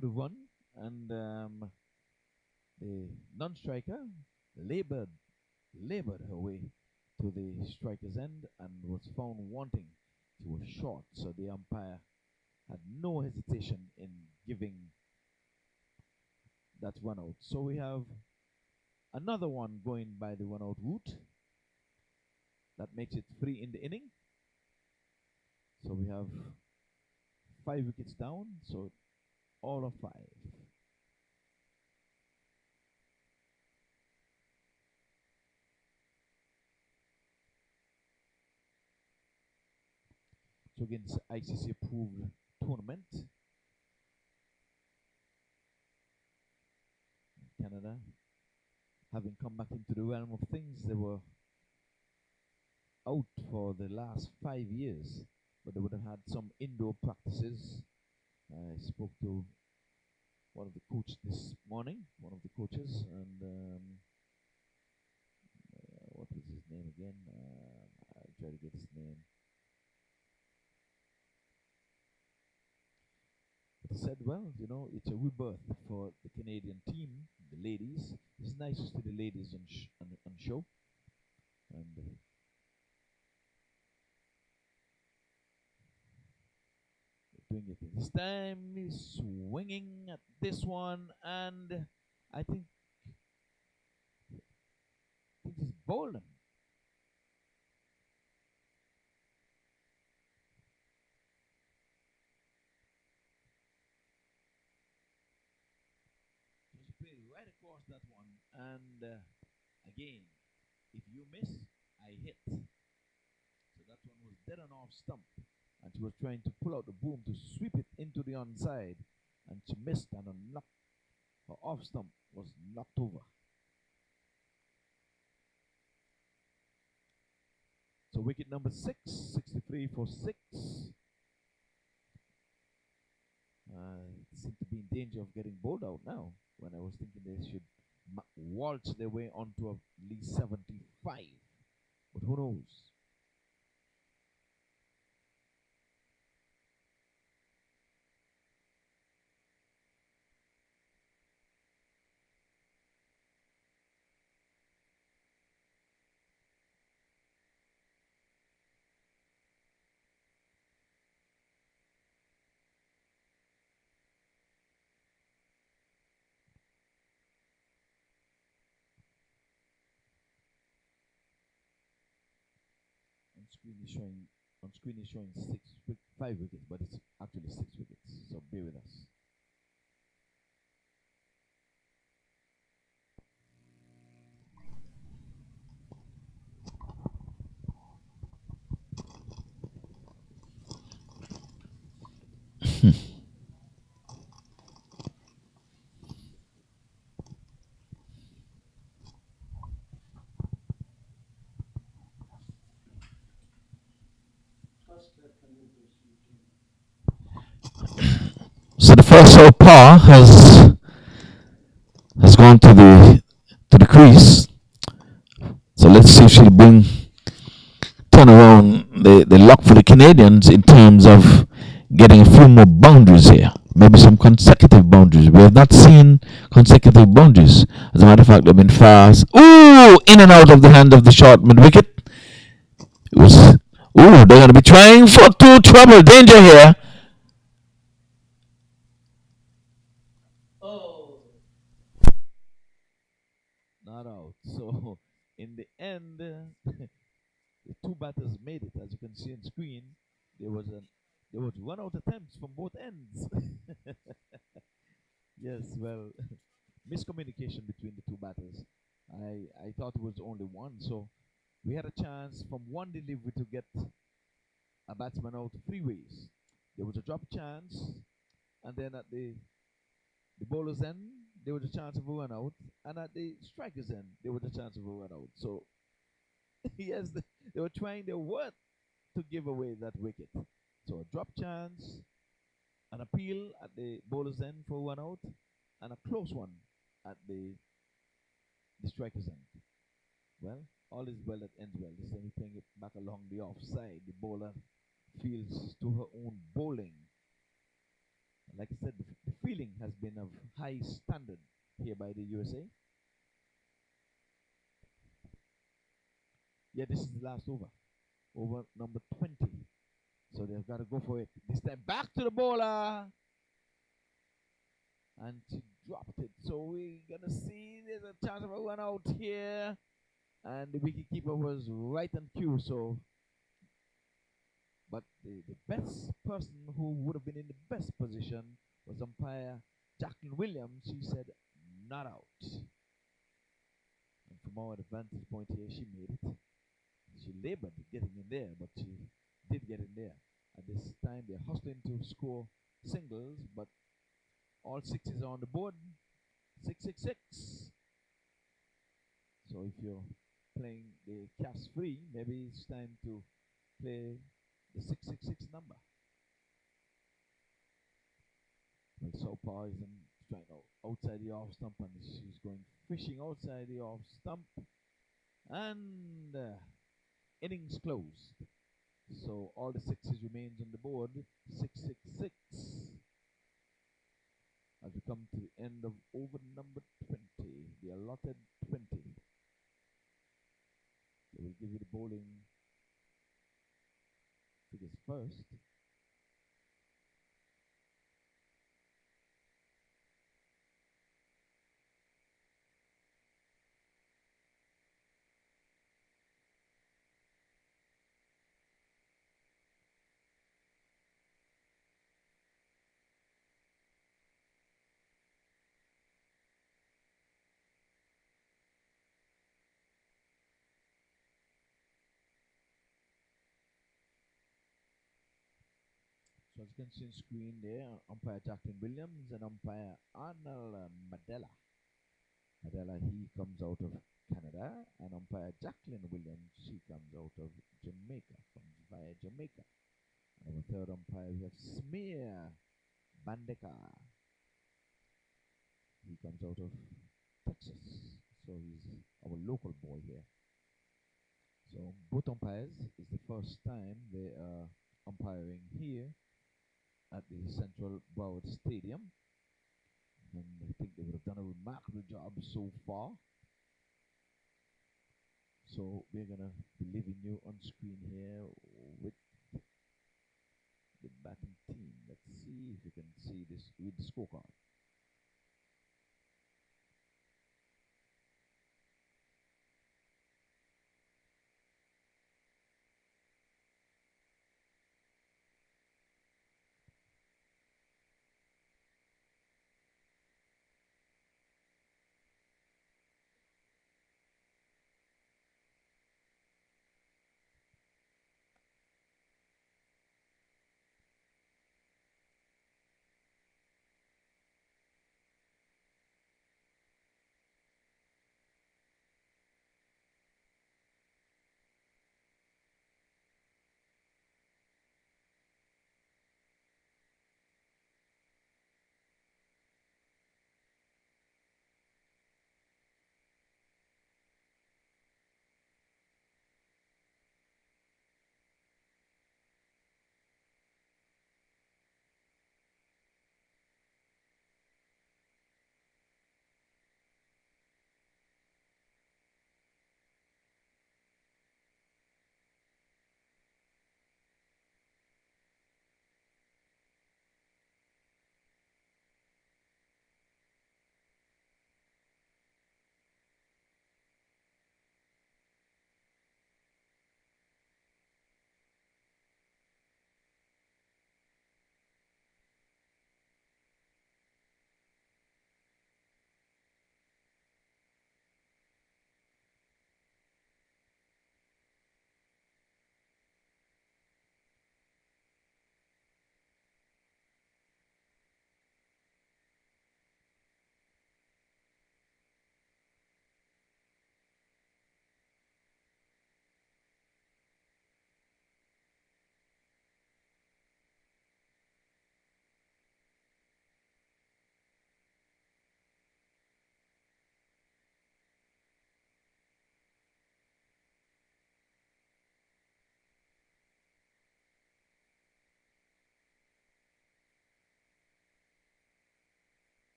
the run, and the non-striker labored her way to the striker's end and was found wanting. She was short, so the umpire had no hesitation in giving that run out. So we have another one going by the run out route. That makes it 3 in the inning. So we have 5 wickets down, so all of 5. So again, it's ICC approved tournament. Canada, having come back into the realm of things, they were out for the last 5 years, but they would have had some indoor practices. I spoke to one of the coaches this morning, and what was his name again? I'll try to get his name. But he said, well, it's a rebirth for the Canadian team, the ladies. It's nice to see the ladies on show. And doing it this time. He's swinging at this one, and I think he's bowling. Just play right across that one, and again, if you miss, I hit. So that one was dead on off stump, and she was trying to pull out the boom to sweep it into the onside, and she missed, and her off stump was knocked over. So wicket number 6, 63 for 6. Seem to be in danger of getting bowled out now, when I was thinking they should waltz their way onto at least 75. But who knows? On screen is showing on screen is showing 5 wickets, but it's actually 6 wickets. So bear with us. So the first par has gone to the crease. So let's see if she'll turn around the luck for the Canadians in terms of getting a few more boundaries here. Maybe some consecutive boundaries. We have not seen consecutive boundaries. As a matter of fact, they've been fast. Ooh, in and out of the hand of the short mid wicket. It was. Ooh, they're going to be trying for two trouble. Danger here. Not out. So in the end, the two batters made it. As you can see on screen, there was an there was run out attempts from both ends. Yes, well, miscommunication between the two batters. I thought it was only one, so we had a chance from one delivery to get a batsman out 3 ways. There was a drop chance, and then at the bowler's end, there was a chance of a run out, and at the striker's end, there was a chance of a run out. So yes, they were trying their worst to give away that wicket. So a drop chance, an appeal at the bowler's end for one out, and a close one at the striker's end. Well, all is well that ends well. This time we playing it back along the offside. The bowler feels to her own bowling. Like I said, the feeling has been of high standard here by the USA. Yeah, this is the last over number 20. So they've got to go for it. This time back to the bowler. And she dropped it. So we're going to see there's a chance of a run out here. And the wicketkeeper was right on cue. So, but the best person who would have been in the best position was umpire Jacqueline Williams. She said, not out. And from our advantage point here, she made it. She labored getting in there, but she did get in there. At this time, they're hustling to score singles, but all sixes are on the board. 666. So if you're playing the cash free, maybe it's time to play the 666 number. Well, Sopa is trying outside the off stump, and she's going fishing outside the off stump. And innings closed. So all the sixes remains on the board. 666. As we come to the end of over number 20, the allotted 20. So we'll give you the bowling figures first. So as you can see on screen there, umpire Jacqueline Williams and umpire Arnold Madela. Madela, he comes out of Canada, and umpire Jacqueline Williams, she comes out of Jamaica, comes via Jamaica. And our third umpire, we have Smear Bandeka. He comes out of Texas, so he's our local boy here. So both umpires is the first time they are umpiring here at the Central Broward Stadium, and I think they would have done a remarkable job so far. So we're gonna be leaving you on screen here with the batting team. Let's see if you can see this with the scorecard.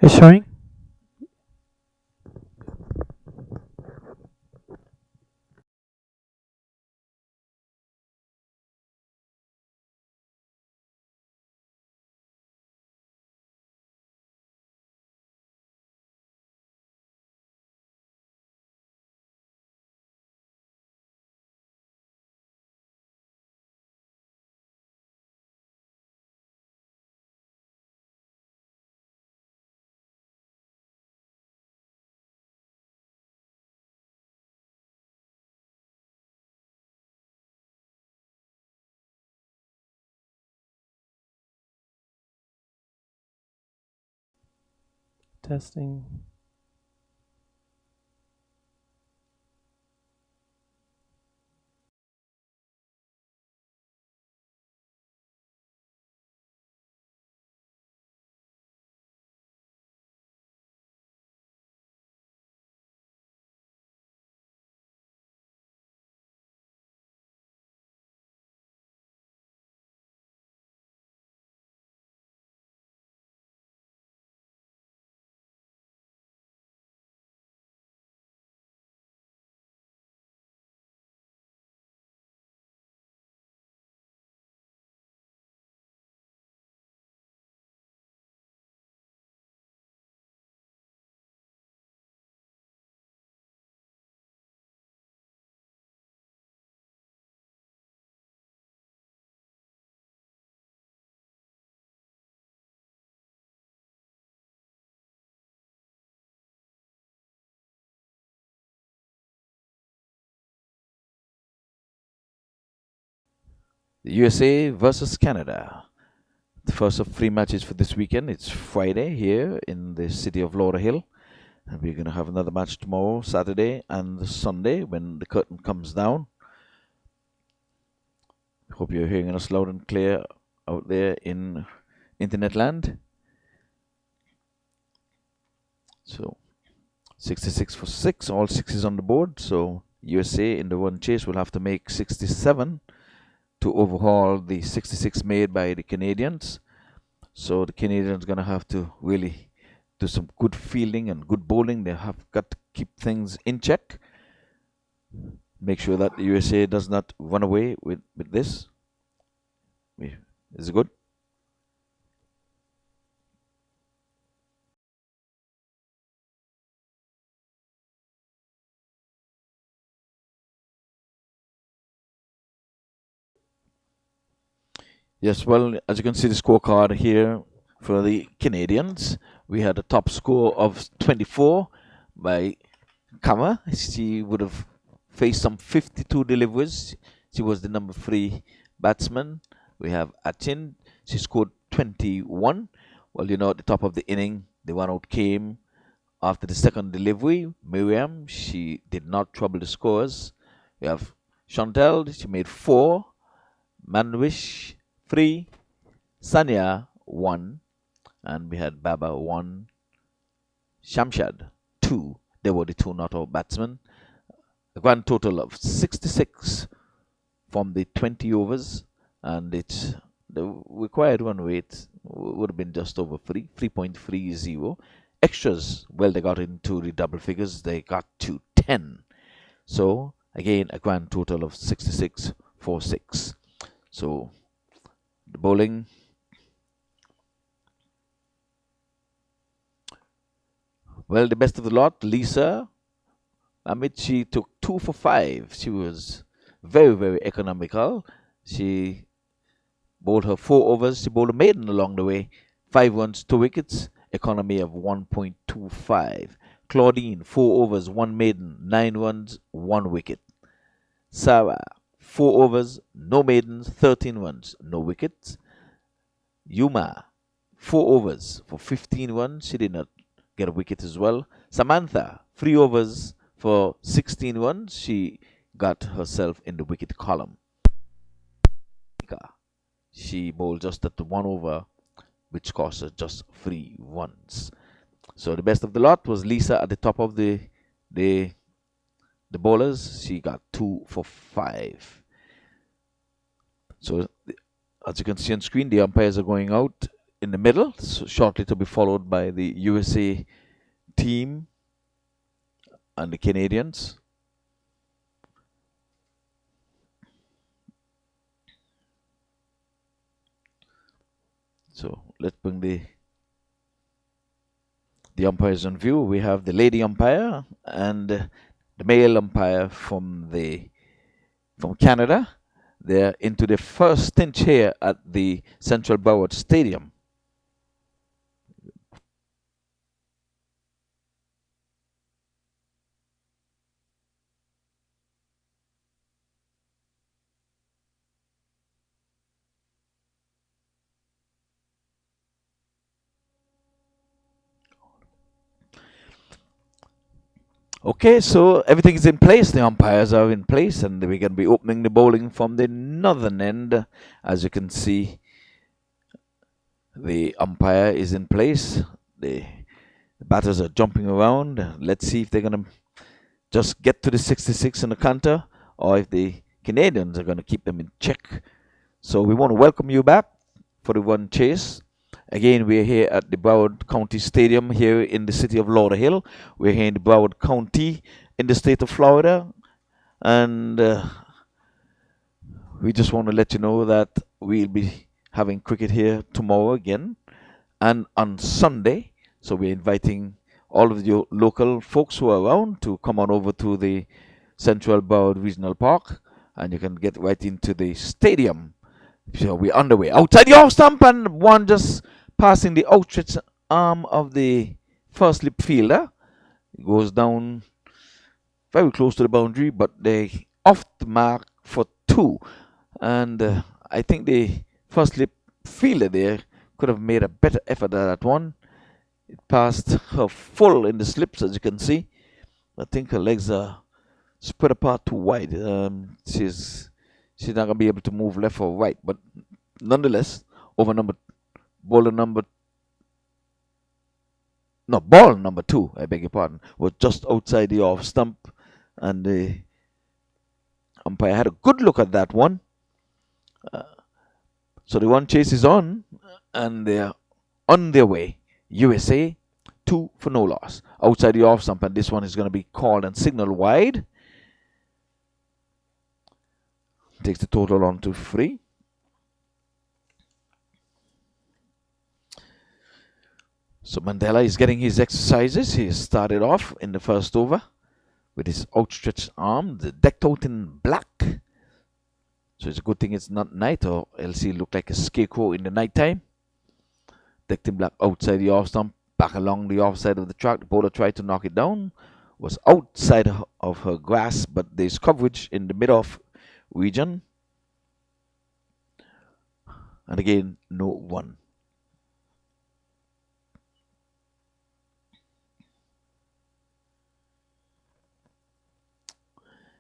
It's showing. Testing. The USA versus Canada. The first of three matches for this weekend. It's Friday here in the city of Lauderdale. And we're going to have another match tomorrow, Saturday, and Sunday when the curtain comes down. Hope you're hearing us loud and clear out there in internet land. So 66 for 6, all sixes on the board. So USA in the run chase will have to make 67 to overhaul the 66 made by the Canadians. So the Canadians going to have to really do some good fielding and good bowling. They have got to keep things in check. Make sure that the USA does not run away with this. Is it good? Yes, well, as you can see the scorecard here for the Canadians, we had a top score of 24 by Kama. She would have faced some 52 deliveries. She was the number 3 batsman. We have Achin. She scored 21. Well, at the top of the inning, the one out came after the second delivery. Miriam, she did not trouble the scores. We have Chantel, she made 4. Manwish, 3. Sanya, 1. And we had Baba, 1. Shamshad, 2. They were the 2 not out batsmen. A grand total of 66 from the 20 overs, and the required run rate would have been just over 3.30. Extras, well, they got into the double figures, they got to 10. So, again, a grand total of 66 for 6. So, the bowling. Well, the best of the lot, Lisa. She took 2 for 5. She was very, very economical. She bowled her 4 overs. She bowled a maiden along the way. 5 runs, 2 wickets. Economy of 1.25. Claudine, 4 overs, 1 maiden. 9 runs, 1 wicket. Sarah, 4 overs, no maidens. 13 runs, no wickets. Yuma, 4 overs for 15 runs. She did not get a wicket as well. Samantha, 3 overs for 16 runs. She got herself in the wicket column. She bowled just at the 1 over which cost us just 3 runs. So the best of the lot was Lisa at the top of the bowlers. She got 2 for 5. So as you can see on screen, the umpires are going out in the middle, so shortly to be followed by the USA team and the Canadians. So let's bring the umpires on view. We have the lady umpire and the male umpire from Canada. They're into the first stint here at the Central Broward Stadium. Okay, so everything is in place. The umpires are in place, and we're going to be opening the bowling from the northern end. As you can see, the umpire is in place. The batters are jumping around. Let's see if they're going to just get to the 66 in the counter, or if the Canadians are going to keep them in check. So we want to welcome you back for the one chase. Again, we're here at the Broward County Stadium here in the city of Lauderdale. We're here in the Broward County in the state of Florida. And we just want to let you know that we'll be having cricket here tomorrow again and on Sunday. So we're inviting all of you local folks who are around to come on over to the Central Broward Regional Park, and you can get right into the stadium. So we're underway. Outside the off stump, and one just passing the outstretched arm of the first slip fielder. It goes down very close to the boundary, but they off the mark for 2. And I think the first slip fielder there could have made a better effort at that one. It passed her full in the slips, as you can see. I think her legs are spread apart too wide. She's not going to be able to move left or right. But nonetheless, ball number 2, I beg your pardon, was just outside the off stump. And the umpire had a good look at that one. So the one chase is on, and they're on their way. USA, 2 for no loss. Outside the off stump, and this one is going to be called and signaled wide. Takes the total on to 3. So Mandela is getting his exercises. He started off in the first over with his outstretched arm, decked out in black. So it's a good thing it's not night, or else he'll look like a scarecrow in the night time. Decked in black outside the off stump, back along the offside of the track. The bowler tried to knock it down. Was outside of her grasp, but there's coverage in the mid-off region. And again, no run.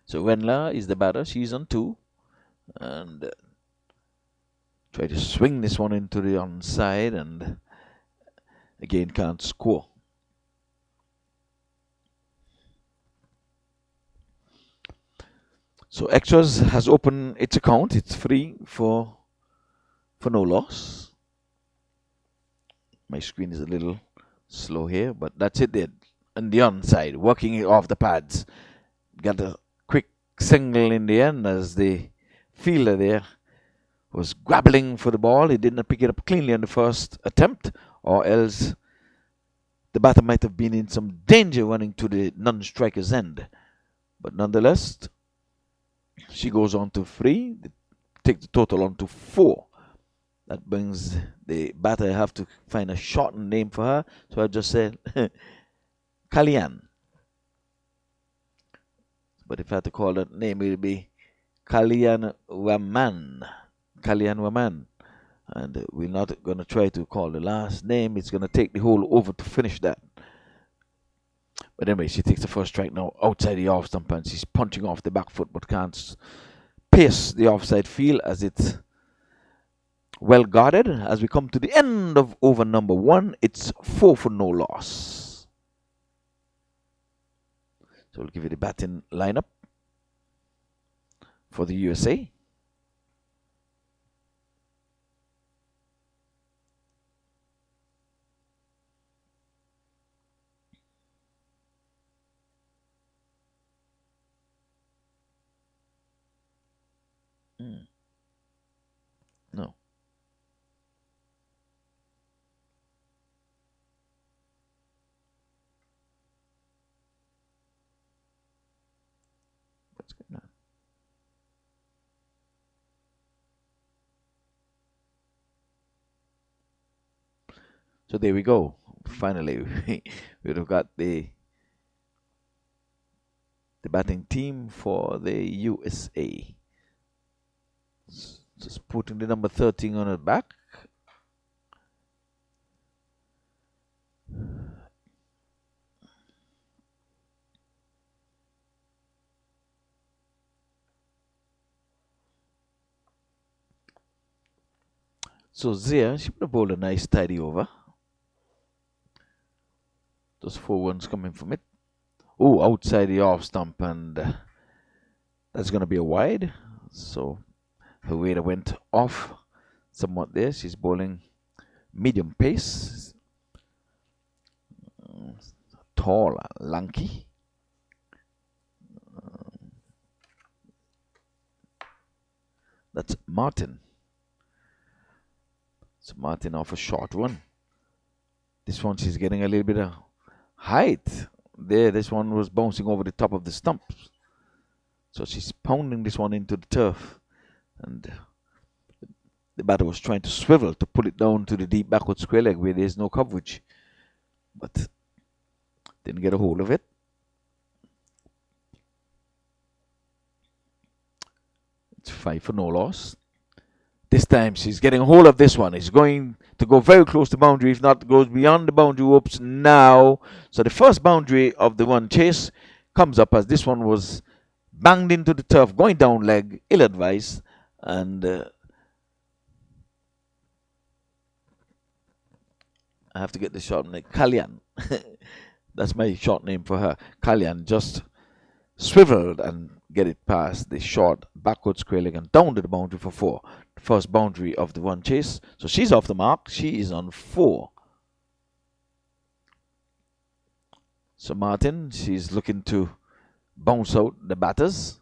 So Wenla is the batter. She's on 2. And try to swing this one into the onside, and again can't score. So Extras has opened its account. It's 3 for no loss. My screen is a little slow here, but that's it there. On the onside, working it off the pads. Got a quick single in the end as the fielder there was grappling for the ball. He did not pick it up cleanly on the first attempt, or else the batter might have been in some danger running to the non-striker's end. But nonetheless, she goes on to 3. Take the total on to 4. That brings the batter have to find a shortened name for her. So I just said Kalyan. But if I had to call that name, it would be Kalyan Raman. Kalyan Raman. And we're not going to try to call the last name. It's going to take the whole over to finish that. But anyway, she takes the first strike now outside the off stump, and she's punching off the back foot, but can't pierce the offside field as it well guarded. As we come to the end of over number 1, it's 4 for no loss. So we'll give you the batting lineup for the USA. No. What's going on? So there we go. Finally, we'd have got the batting team for the USA. Just putting the number 13 on it back. So Zia, she would have bowled a nice tidy over. Those 4 ones coming from it. Oh, outside the off stump, and that's going to be a wide. So her waiter went off somewhat there. She's bowling medium pace. Tall, lanky. That's Martin. So Martin off a short one. This one she's getting a little bit of height. There, this one was bouncing over the top of the stump. So she's pounding this one into the turf. And the batter was trying to swivel to pull it down to the deep backward square leg where there's no coverage. But didn't get a hold of it. It's 5 for no loss. This time she's getting a hold of this one. It's going to go very close to boundary. If not, goes beyond the boundary ropes now. So the first boundary of the one chase comes up as this one was banged into the turf, going down leg, ill-advised. And I have to get the short name. Kalyan. That's my short name for her. Kalyan just swiveled and get it past the short backward square leg and down to the boundary for 4. The first boundary of the one chase. So she's off the mark. She is on 4. So Martin, she's looking to bounce out the batters.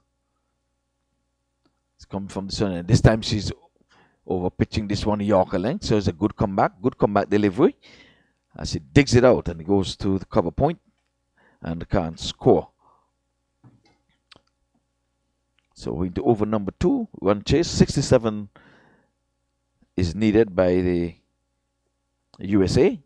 It's come from the sun. And this time she's over pitching this one Yorker length. So it's a good comeback delivery. As she digs it out and it goes to the cover point and can't score. So we're into over number 2. One chase. 67 is needed by the USA.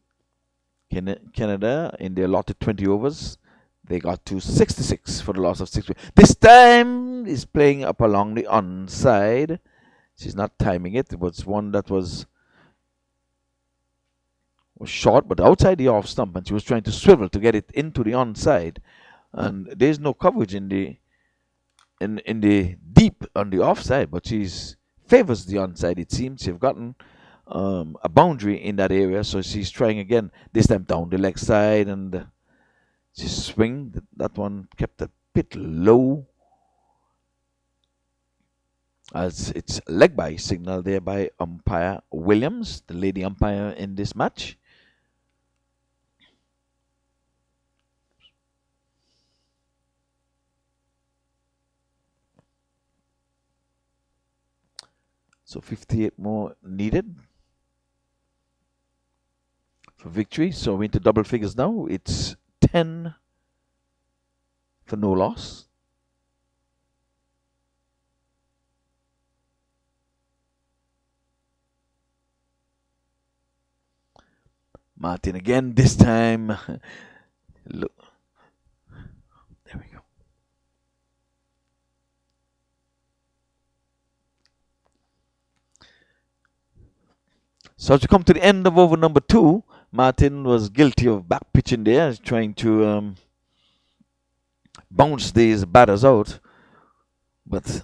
Canada, in their allotted 20 overs, they got to 66 for the loss of 6. This time is playing up along the onside. She's not timing it. It was one that was short, but outside the off stump, and she was trying to swivel to get it into the onside. And there's no coverage in the deep on the offside, but she's favors the onside. It seems she's gotten a boundary in that area, so she's trying again. This time down the leg side, and she swing. That one kept a bit low, as it's leg by signal there by umpire Williams, the lady umpire in this match. So 58 more needed for victory. So we're into double figures now. It's 10 for no loss. Martin again, this time. Look. There we go. So as we come to the end of over number 2, Martin was guilty of back pitching there, trying to bounce these batters out. But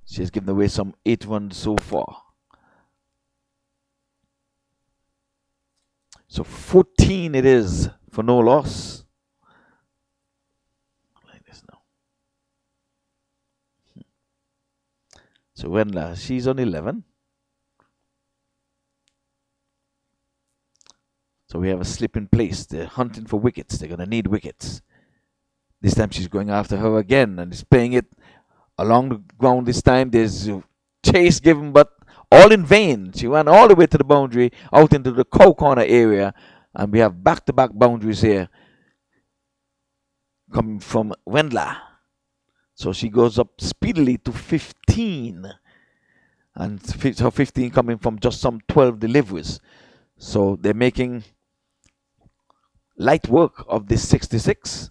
She has given away some 8 runs so far. So 14 it is for no loss. Like this now. So Wendla, she's on 11. So we have a slip in place. They're hunting for wickets. They're going to need wickets. This time she's going after her again and is playing it along the ground this time. There's a chase given, but all in vain. She ran all the way to the boundary, out into the cow corner area, and we have back-to-back boundaries here coming from Wendla. So she goes up speedily to 15, and her 15 coming from just some 12 deliveries. So they're making light work of this 66.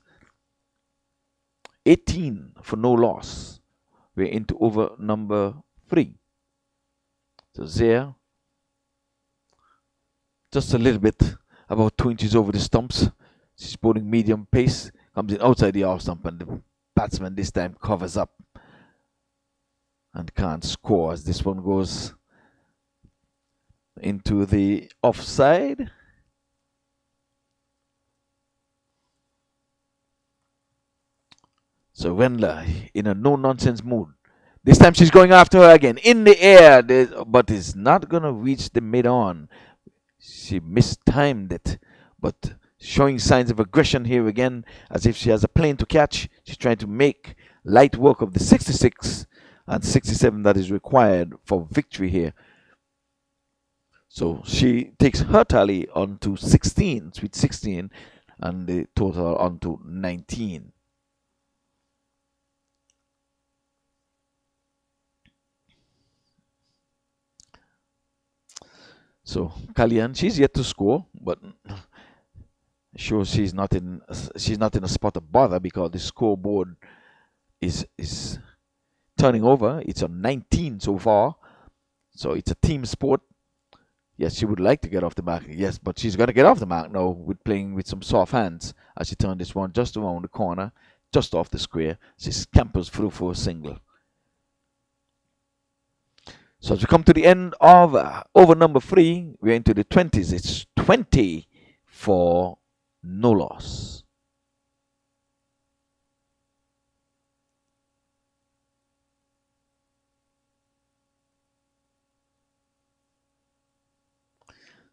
18 for no loss. We're into over number 3. So there, just a little bit, about 2 inches over the stumps. She's bowling medium pace, comes in outside the off stump, and the batsman this time covers up and can't score as this one goes into the offside. So Wendla in a no-nonsense mood. This time she's going after her again. In the air, but is not going to reach the mid-on. She mistimed it, but showing signs of aggression here again, as if she has a plane to catch. She's trying to make light work of the 66 and 67 that is required for victory here. So she takes her tally onto 16, sweet 16, and the total onto 19. So Kalyan, she's yet to score, but sure she's not in a spot of bother because the scoreboard is turning over. It's on 19 so far, so it's a team sport. Yes, she would like to get off the mark. Yes, but she's going to get off the mark now with playing with some soft hands as she turns this one just around the corner, just off the square. She scampers through for a single. So as we come to the end of over number 3, we're into the 20s. It's 20 for no loss.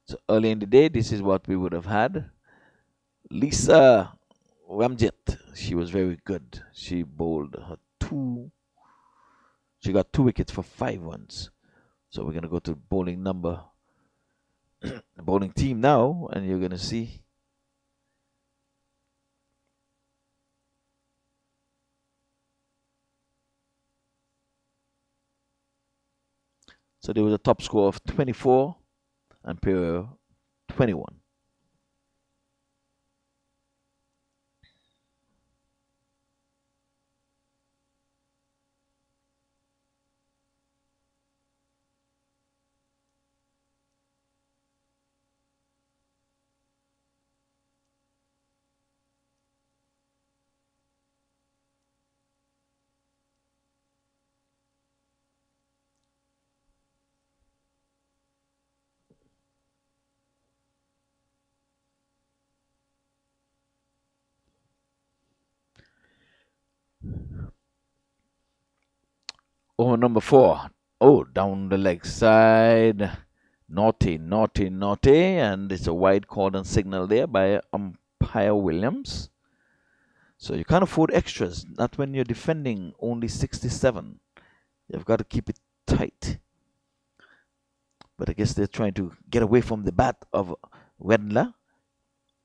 So early in the day, this is what we would have had. Lisa Ramjet, she was very good. She bowled her 2. She got 2 wickets for 5 runs. So we're going to go to bowling number, bowling team now, and you're going to see. So there was a top score of 24 and Imperial 21. Over number 4. Oh, down the leg side. Naughty, naughty, naughty. And it's a wide cordon signal there by umpire Williams. So you can't afford extras. Not when you're defending only 67. You've got to keep it tight. But I guess they're trying to get away from the bat of Wendla.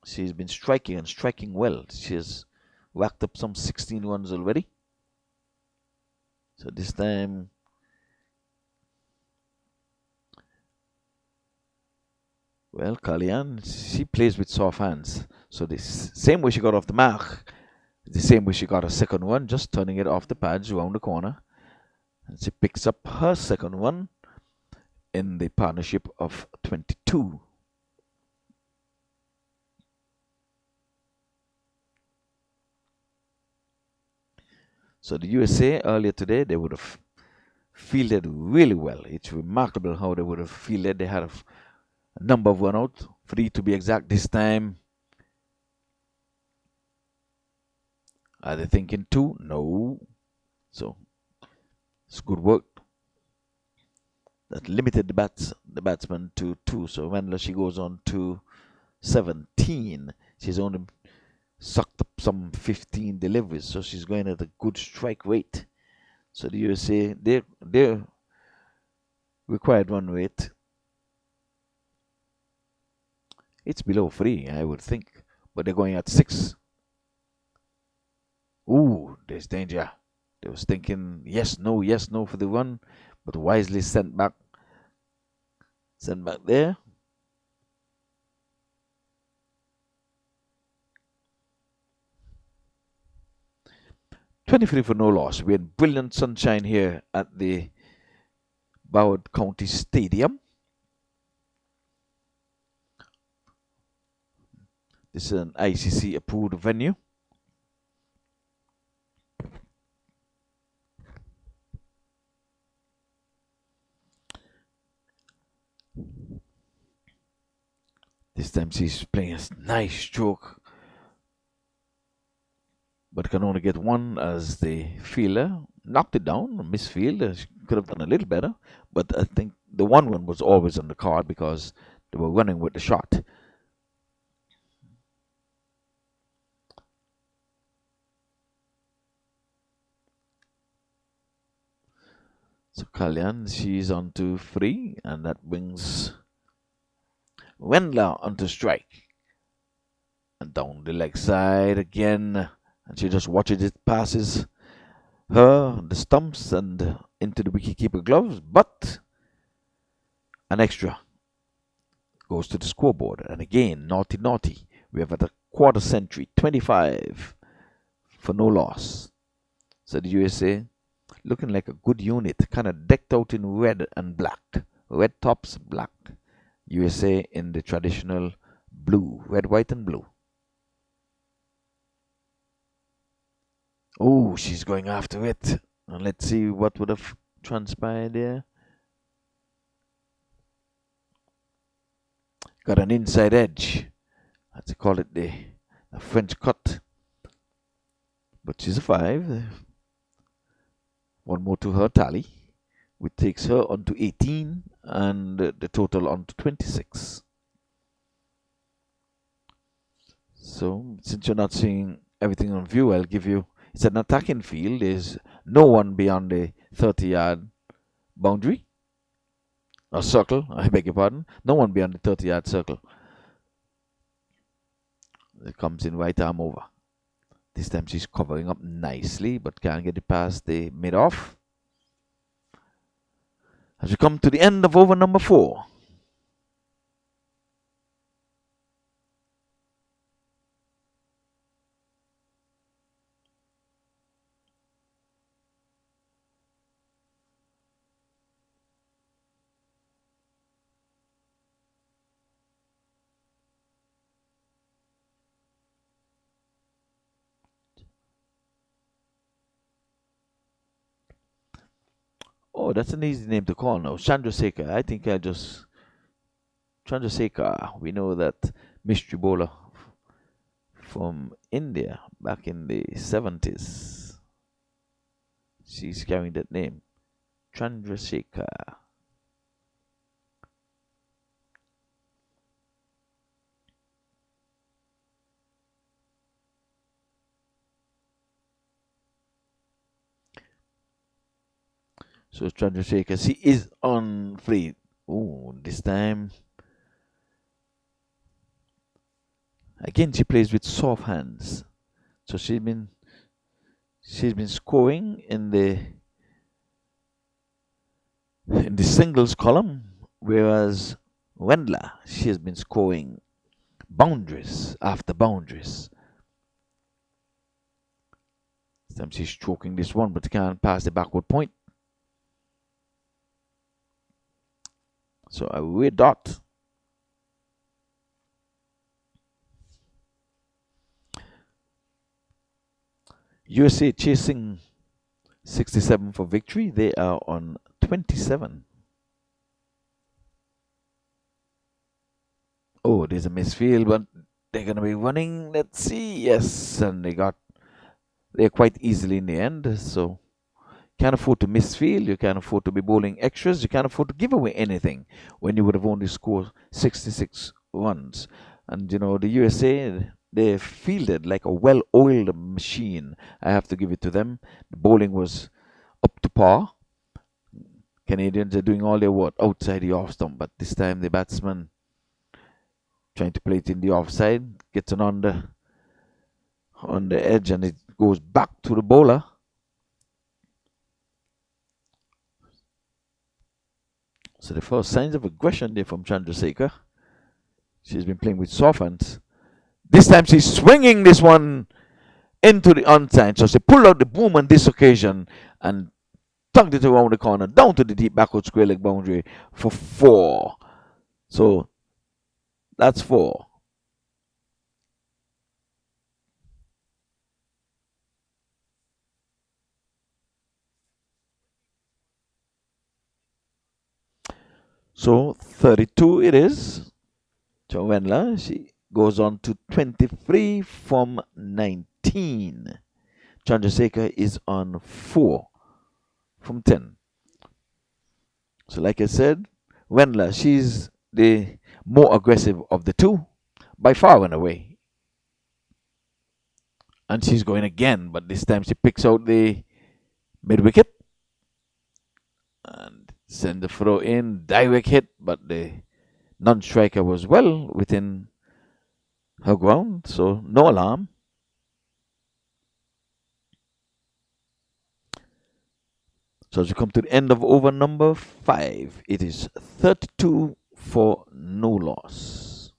She's been striking and striking well. She has whacked up some 16 runs already. So this time, well, Kalyan, she plays with soft hands. So the same way she got off the mark, the same way she got her second one, just turning it off the pads around the corner. And she picks up her second one in the partnership of 22. So the USA earlier today, they would have fielded really well. It's remarkable how they would have fielded. They had a number of run out, 3 to be exact this time. Are they thinking 2? No. So it's good work. That limited the batsman to 2. So Wendler, she goes on to 17. She's only sucked up some 15 deliveries, so she's going at a good strike rate. So the USA, their required run rate, it's below 3, I would think, but they're going at 6. Ooh, there's danger. They was thinking yes, no for the run, but wisely sent back there. $23 for no loss. We had brilliant sunshine here at the Broward County Stadium. This is an ICC approved venue. This time she's playing a nice stroke, but can only get 1 as the fielder knocked it down. A misfield. She could have done a little better, but I think the 1 run was always on the card because they were running with the shot. So Kalyan, she's on to 3, and that brings Wendler onto strike. And down the leg side again, and she just watches it passes her, the stumps, and into the wicketkeeper gloves, but an extra goes to the scoreboard. And again, naughty. We have at a quarter century, 25 for no loss. So the USA looking like a good unit, kind of decked out in red and black. Red tops, black. USA in the traditional blue, red, white, and blue. Oh, she's going after it. And let's see what would have transpired there. Got an inside edge. Let's call it the French cut. But she's a 5. 1 more to her tally, which takes her on to 18 and the total on to 26. So, since you're not seeing everything on view, I'll give you, it's an attacking field. There's no one beyond the 30-yard boundary, or circle, I beg your pardon. No one beyond the 30-yard circle. It comes in right arm over. This time she's covering up nicely, but can't get it past the mid-off. As we come to the end of over number 4. Oh, that's an easy name to call now. Chandrasekhar. I think I just... Chandrasekhar. We know that mystery bowler from India back in the 70s. She's carrying that name. Chandrasekhar. So Chandrasekhar, she is on free. Oh, this time. Again, she plays with soft hands. So she's been scoring in the singles column, whereas Wendler, she has been scoring boundaries after boundaries. Sometimes she's stroking this one, but can't pass the backward point. So a weird dot. USA chasing 67 for victory. They are on 27. Oh, there's a misfield, but they're going to be running. Let's see. Yes, and they're quite easily in the end. So can't afford to misfield. You can't afford to be bowling extras. You can't afford to give away anything when you would have only scored 66 runs. And you know the USA, they fielded like a well-oiled machine. I have to give it to them. The bowling was up to par. Canadians are doing all their work outside the off stump, but this time the batsman trying to play it in the offside gets it on the edge, and it goes back to the bowler. So the first signs of aggression there from Chandrasekhar. She's been playing with soft hands. This time she's swinging this one into the onside. So she pulled out the boom on this occasion and tugged it around the corner, down to the deep backward square leg boundary for 4. So that's 4. So 32 it is. Chenla, she goes on to 23 from 19. Chandrasekhar is on 4 from 10. So like I said, Wenla, she's the more aggressive of the two, by far and away. And she's going again, but this time she picks out the mid-wicket and sends the throw in, direct hit, but the non-striker was well within her ground, so no alarm. So as we come to the end of over number 5, it is 32 for no loss.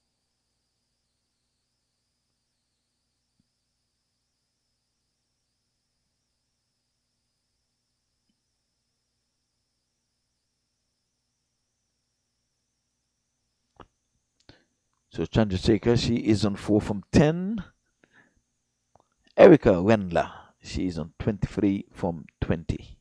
So Chandrasekhar, she is on 4 from 10. Erica Wendler, she is on 23 from 20.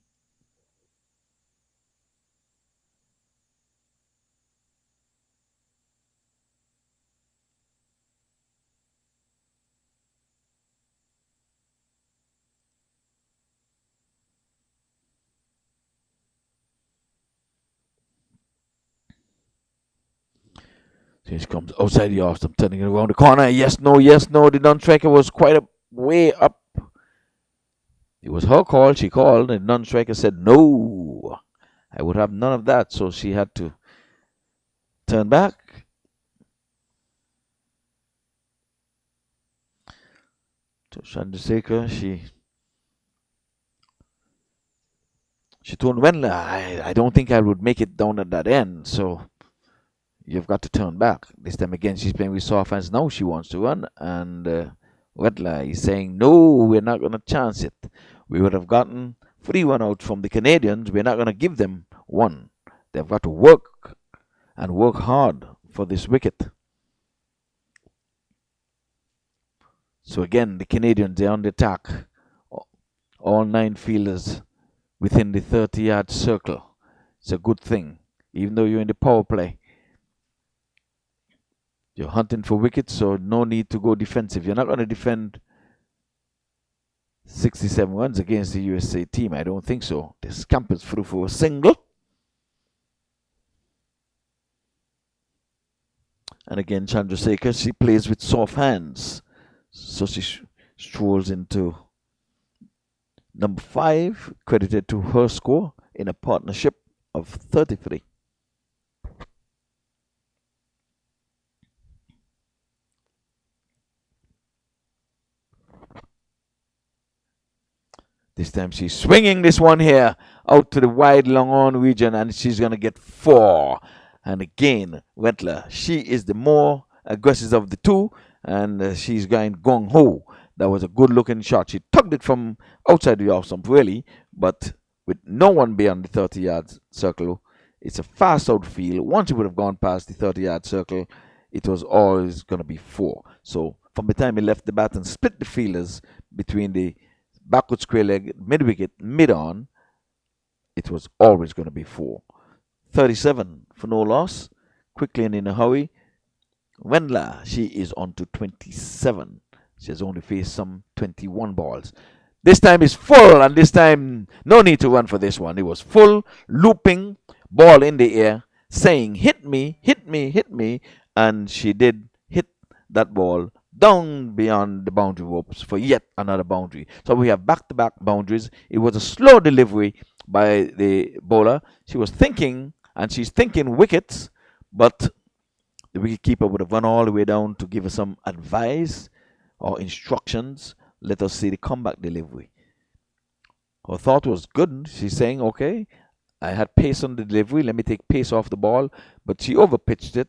She comes outside the off stump, turning it around the corner. Yes, no, yes, no. The non-striker was quite a way up. It was her call. She called, and the non-striker said, no, I would have none of that. So she had to turn back. So Chandrasekhar, she told Wendler, I don't think I would make it down at that end. So you've got to turn back. This time again, she's playing with soft hands. Now she wants to run, and Wendler is saying, no, we're not going to chance it. We would have gotten 3 run out from the Canadians. We're not going to give them 1. They've got to work and work hard for this wicket. So again, the Canadians, they're on the attack. All 9 fielders within the 30-yard circle. It's a good thing. Even though you're in the power play, you're hunting for wickets, so no need to go defensive. You're not going to defend 67 runs against the USA team. I don't think so. The scampers through for a single. And again, Chandrasekhar, she plays with soft hands. So she strolls into number 5, credited to her score in a partnership of 33. This time she's swinging this one here out to the wide long on region, and she's going to get 4. And again, Wendler, she is the more aggressive of the two, and she's going gung-ho. That was a good looking shot. She tugged it from outside the off stump, really, but with no one beyond the 30-yard circle. It's a fast outfield. Once it would have gone past the 30-yard circle, it was always going to be 4. So from the time he left the bat and split the fielders between the backward square leg, mid-wicket, mid-on, it was always going to be 4. 37 for no loss. Quickly and in a hurry. Wendler, she is on to 27. She has only faced some 21 balls. This time is full, and this time no need to run for this one. It was full, looping, ball in the air, saying, hit me, hit me, hit me. And she did hit that ball down beyond the boundary ropes for yet another boundary. So we have back-to-back boundaries. It was a slow delivery by the bowler. She was thinking, and she's thinking wickets, but the wicketkeeper would have run all the way down to give her some advice or instructions. Let us see the comeback delivery. Her thought was good. She's saying, okay, I had pace on the delivery. Let me take pace off the ball. But she overpitched it,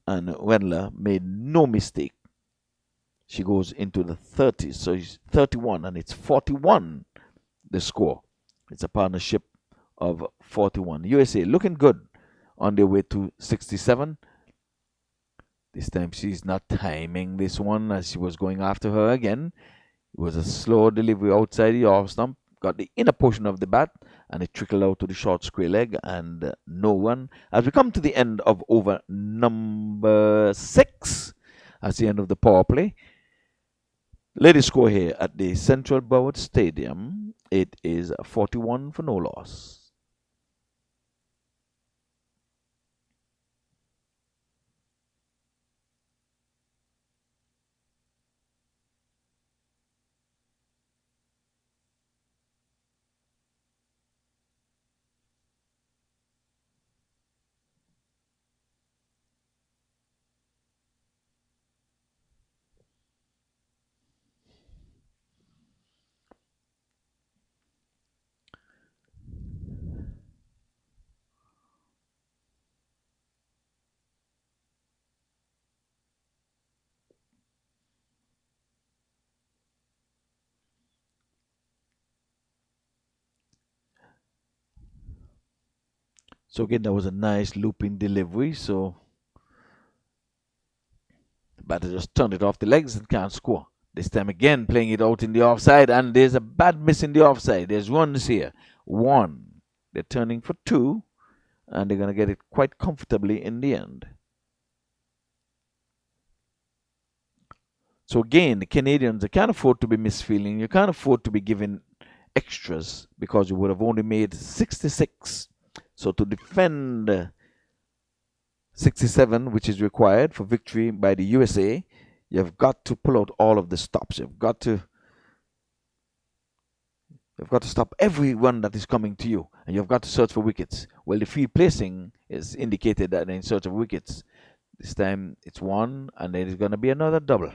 and Wendler made no mistake. She goes into the 30s. So it's 31, and it's 41, the score. It's a partnership of 41. USA looking good on their way to 67. This time she's not timing this one as she was going after her again. It was a slow delivery outside the off stump. Got the inner portion of the bat, and it trickled out to the short square leg, and no run. As we come to the end of over number 6, that's the end of the power play. Ladies score here at the Central Broward Stadium. It is 41 for no loss. So again, that was a nice looping delivery. So the batter just turned it off the legs and can't score. This time again, playing it out in the offside, and there's a bad miss in the offside. There's runs here. 1. They're turning for 2, and they're going to get it quite comfortably in the end. So again, the Canadians, they can't afford to be misfeeling. You can't afford to be giving extras because you would have only made 66. So to defend 67, which is required for victory by the USA, you've got to pull out all of the stops. You've got to stop every run that is coming to you, and you've got to search for wickets. Well, the field placing is indicated that they're in search of wickets. This time it's 1, and then it's going to be another double.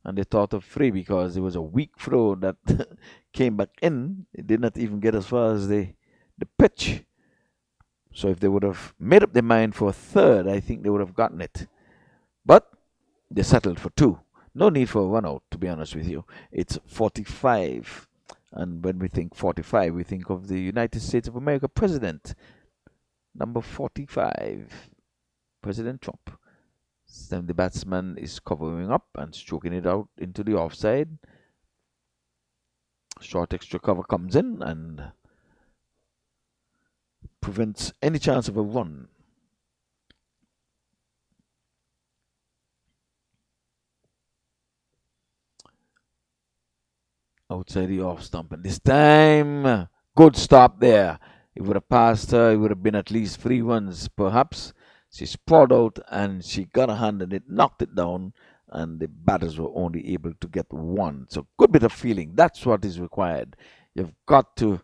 And they thought of 3 because it was a weak throw that came back in. It did not even get as far as the pitch. So if they would have made up their mind for a 3rd, I think they would have gotten it. But they settled for 2. No need for a run out, to be honest with you. It's 45. And when we think 45, we think of the United States of America president. Number 45, President Trump. Then the batsman is covering up and stroking it out into the offside. Short extra cover comes in and prevents any chance of a run. Outside the off stump, and this time, good stop there. It would have passed her, it would have been at least 3 runs perhaps. She sprawled out and she got a hand and it knocked it down, and the batters were only able to get 1. So good bit of feeling. That's what is required. You've got to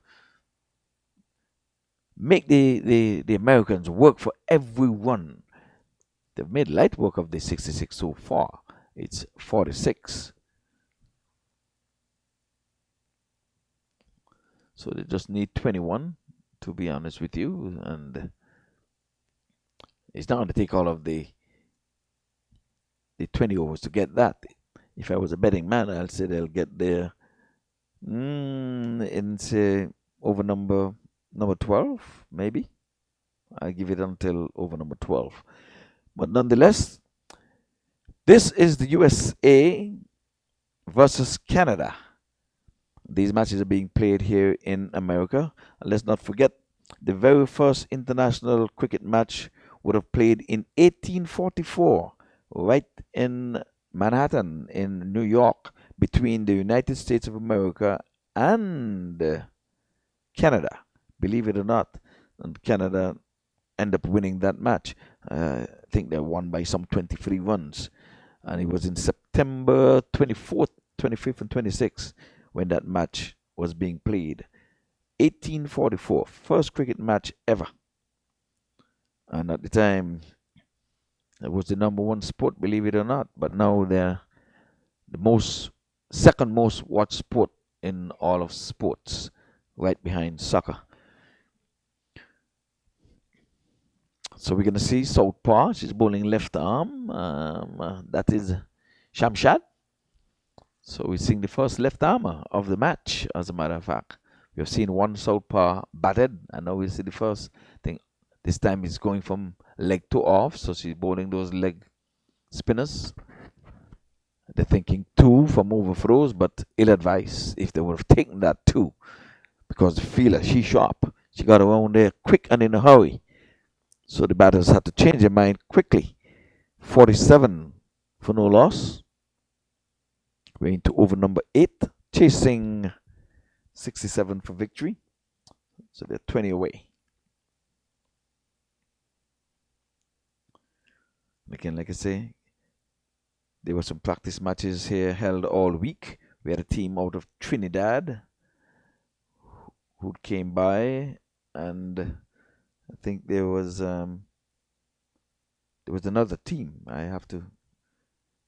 make the Americans work for every run. They've made light work of the 66 so far. It's 46. So they just need 21, to be honest with you, and it's not going to take all of the 20 overs to get that. If I was a betting man, I'll say they'll get there in, say, over number 12, maybe. I'll give it until over number 12. But nonetheless, this is the USA versus Canada. These matches are being played here in America. And let's not forget, the very first international cricket match would have played in 1844, right in Manhattan, in New York, between the United States of America and Canada. Believe it or not, and Canada end up winning that match. I think they won by some 23 runs. And it was in September 24th, 25th, and 26th when that match was being played. 1844, first cricket match ever. And at the time, it was the number one sport, believe it or not. But now they're the second most watched sport in all of sports, right behind soccer. So we're going to see Southpaw. She's bowling left arm. That is Shamshad. So we're seeing the first left armer of the match, as a matter of fact. We have seen one Southpaw batted, and now we see the first thing. This time it's going from leg to off, so she's bowling those leg spinners. They're thinking two from overthrows, but ill advised if they would have taken that two, because the fielder, she's sharp. She got around there quick and in a hurry. So the batters had to change their mind quickly. 47 for no loss. We're into over number 8, chasing 67 for victory. So they're 20 away. Again, like I say, there were some practice matches here held all week. We had a team out of Trinidad who came by, and I think there was another team. I have to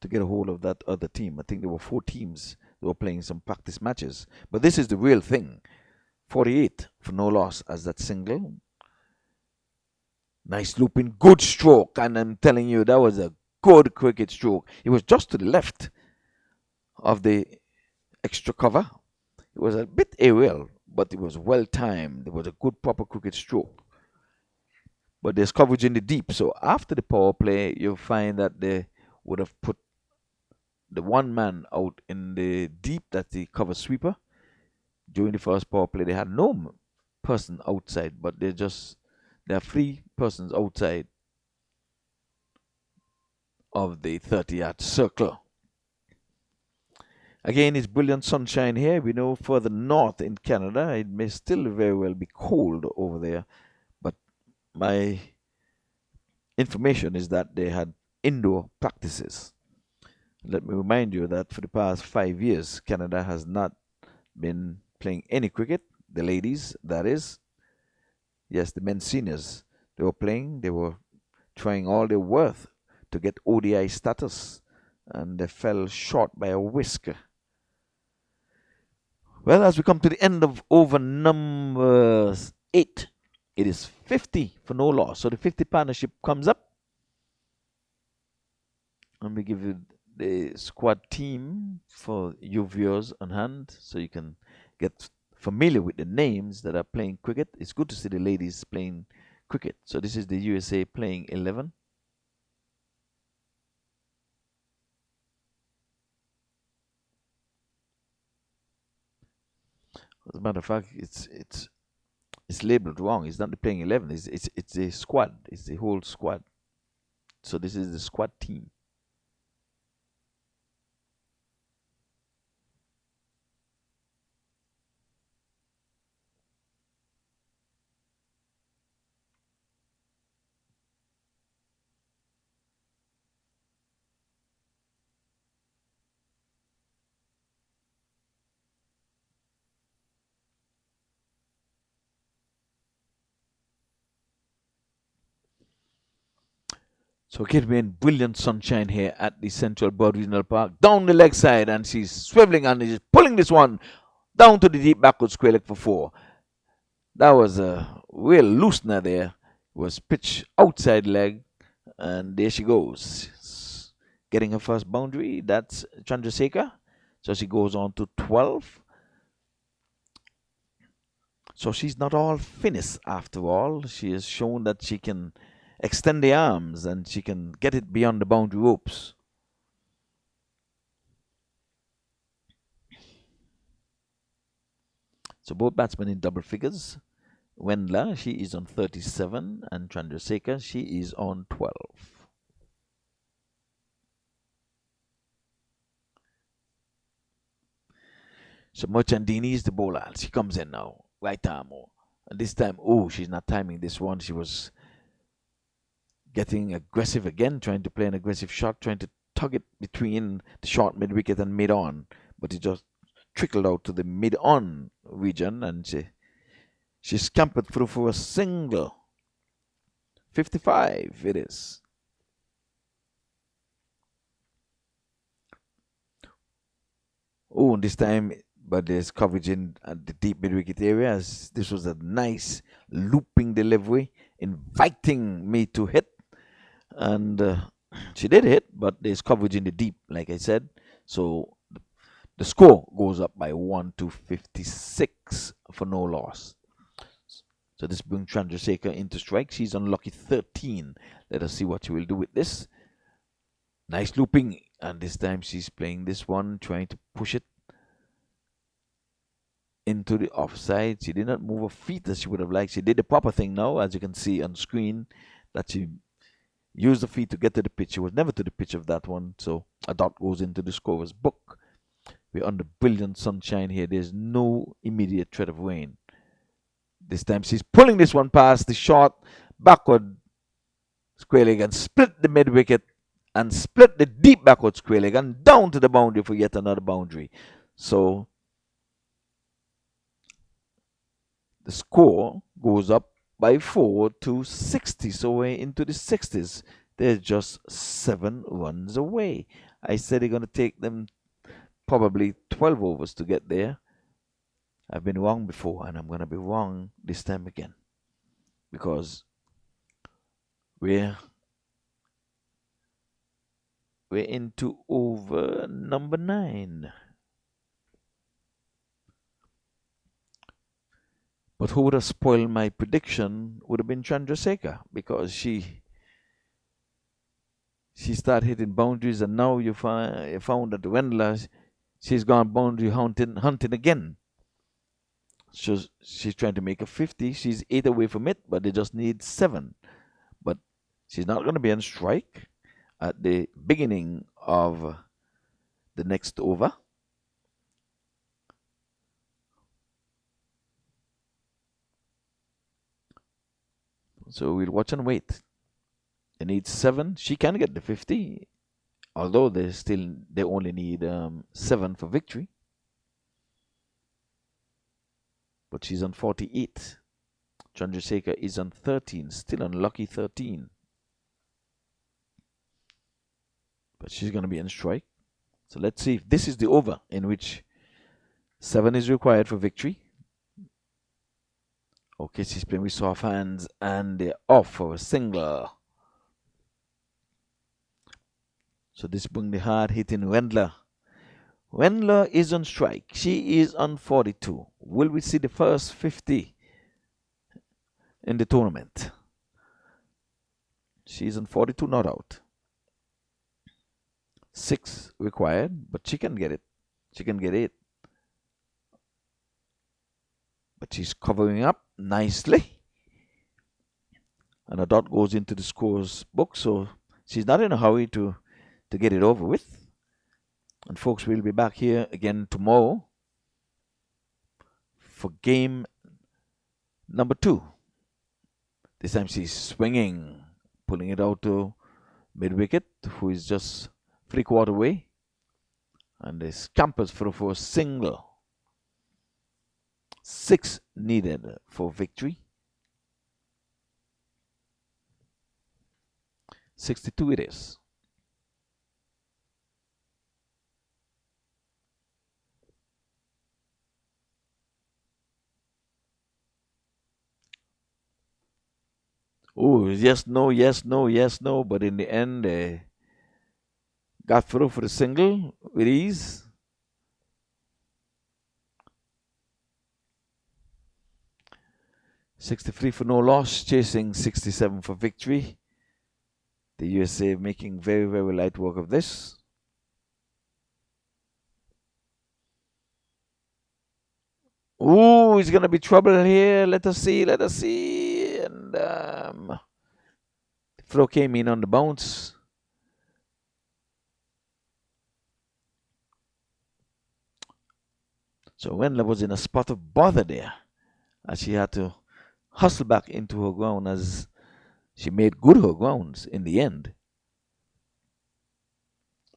get a hold of that other team. I think there were 4 teams that were playing some practice matches. But this is the real thing. 48 for no loss as that single. Nice looping, good stroke. And I'm telling you, that was a good cricket stroke. It was just to the left of the extra cover. It was a bit aerial, but it was well timed. It was a good, proper cricket stroke. But there's coverage in the deep. So after the power play, you'll find that they would have put the one man out in the deep, that's the cover sweeper. During the first power play, they had no person outside, but there are 3 persons outside of the 30-yard circle. Again, it's brilliant sunshine here. We know further north in Canada, it may still very well be cold over there, but my information is that they had indoor practices. Let me remind you that for the past 5 years, Canada has not been playing any cricket. The ladies, that is. Yes, the men seniors, they were playing. They were trying all their worth to get ODI status, and they fell short by a whisker. Well, as we come to the end of over number 8, it is 50 for no loss. So the 50 partnership comes up. Let me give you the squad team for you viewers on hand, so you can get familiar with the names that are playing cricket. It's good to see the ladies playing cricket. So this is the USA playing 11. As a matter of fact, it's labeled wrong. It's not the playing 11. It's a squad. It's the whole squad. So this is the squad team. So Kate in brilliant sunshine here at the Central Bird Regional Park. Down the leg side, and she's swiveling and she's pulling this one down to the deep backward square leg for 4. That was a real loosener there. It was pitch outside leg, and there she goes. Getting her first boundary. That's Chandrasekhar. So she goes on to 12. So she's not all finished after all. She has shown that she can extend the arms and she can get it beyond the boundary ropes. So both batsmen in double figures. Wendler, she is on 37, and Chandrasekhar, she is on 12. So Merchandini is the bowler. She comes in now. Right arm. And this time, she's not timing this one. She was getting aggressive again, trying to play an aggressive shot, trying to tug it between the short mid-wicket and mid-on. But it just trickled out to the mid-on region, and she scampered through for a single. 55 it is. And this time, but there's coverage in the deep mid-wicket area. This was a nice looping delivery, inviting me to hit. And she did hit, but there's coverage in the deep, like I said. So the score goes up by 1 to 56 for no loss. So this brings Chandrasekhar into strike. She's on lucky 13. Let us see what she will do with this. Nice looping. And this time she's playing this one, trying to push it into the offside. She did not move her feet as she would have liked. She did the proper thing now, as you can see on screen, that she used the feet to get to the pitch. She was never to the pitch of that one. So a dot goes into the scorer's book. We're under brilliant sunshine here. There's no immediate threat of rain. This time she's pulling this one past the short backward square leg and split the mid wicket and split the deep backward square leg and down to the boundary for yet another boundary. So the score goes up by 4 to 60. So we're into the 60s. They're just 7 runs away. I said they're going to take them probably 12 overs to get there. I've been wrong before, and I'm going to be wrong this time again, because we're into over number 9. But who would have spoiled my prediction would have been Chandrasekhar, because she started hitting boundaries, and now you found that Wendler, she's gone boundary hunting again. So she's trying to make a 50. She's 8 away from it, but they just need 7. But she's not going to be on strike at the beginning of the next over. So we'll watch and wait. They need 7. She can get the 50, although they only need 7 for victory. But she's on 48. Chandrasekhar is on 13, still on lucky 13. But she's going to be on strike. So let's see if this is the over in which 7 is required for victory. Okay, she's playing with soft hands, and they're off for a single. So this brings the hard-hitting Wendler. Wendler is on strike. She is on 42. Will we see the first 50 in the tournament? She's on 42, not out. 6 required, but she can get it. She can get 8. But she's covering up nicely. And a dot goes into the scores book, so she's not in a hurry to get it over with. And folks, we'll be back here again tomorrow for game number 2. This time she's swinging, pulling it out to mid-wicket, who is just 3/4 away. And they scampers for a single. 6 needed for victory. 62 it is. Oh, yes, no, yes, no, yes, no. But in the end, they got through for the single with ease. $63 for no loss, chasing 67 for victory. The USA making very, very light work of this. Oh, is going to be trouble here. Let us see. And the throw came in on the bounce. So Wendler was in a spot of bother there, as she had to hustle back into her ground, as she made good her grounds in the end.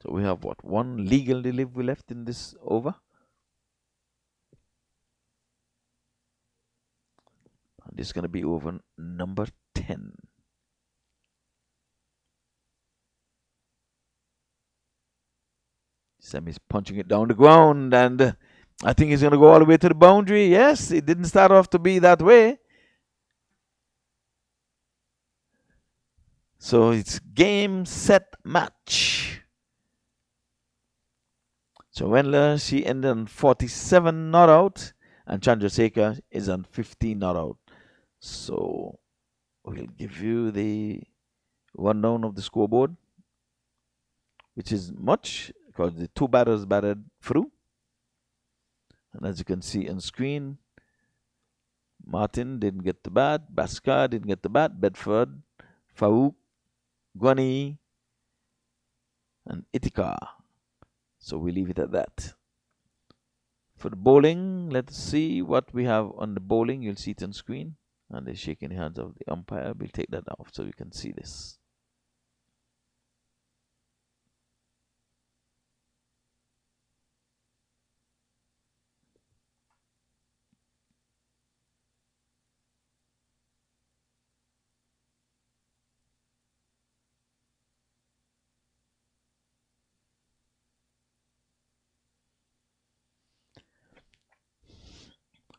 So we have what, one legal delivery left in this over. And this is going to be over number 10. Sammy's punching it down the ground, and I think he's going to go all the way to the boundary. Yes, it didn't start off to be that way. So it's game, set, match. So Wendler, she ended on 47 not out, and Chandrasekhar is on 15 not out. So we'll give you the rundown of the scoreboard, which is much, because the two batters batted through. And as you can see on screen, Martin didn't get the bat, Bhaskar didn't get the bat, Bedford, Farouk, Gwani, and Itika. So we leave it at that. For the bowling, let's see what we have on the bowling. You'll see it on screen. And they're shaking the hands of the umpire. We'll take that off so you can see this.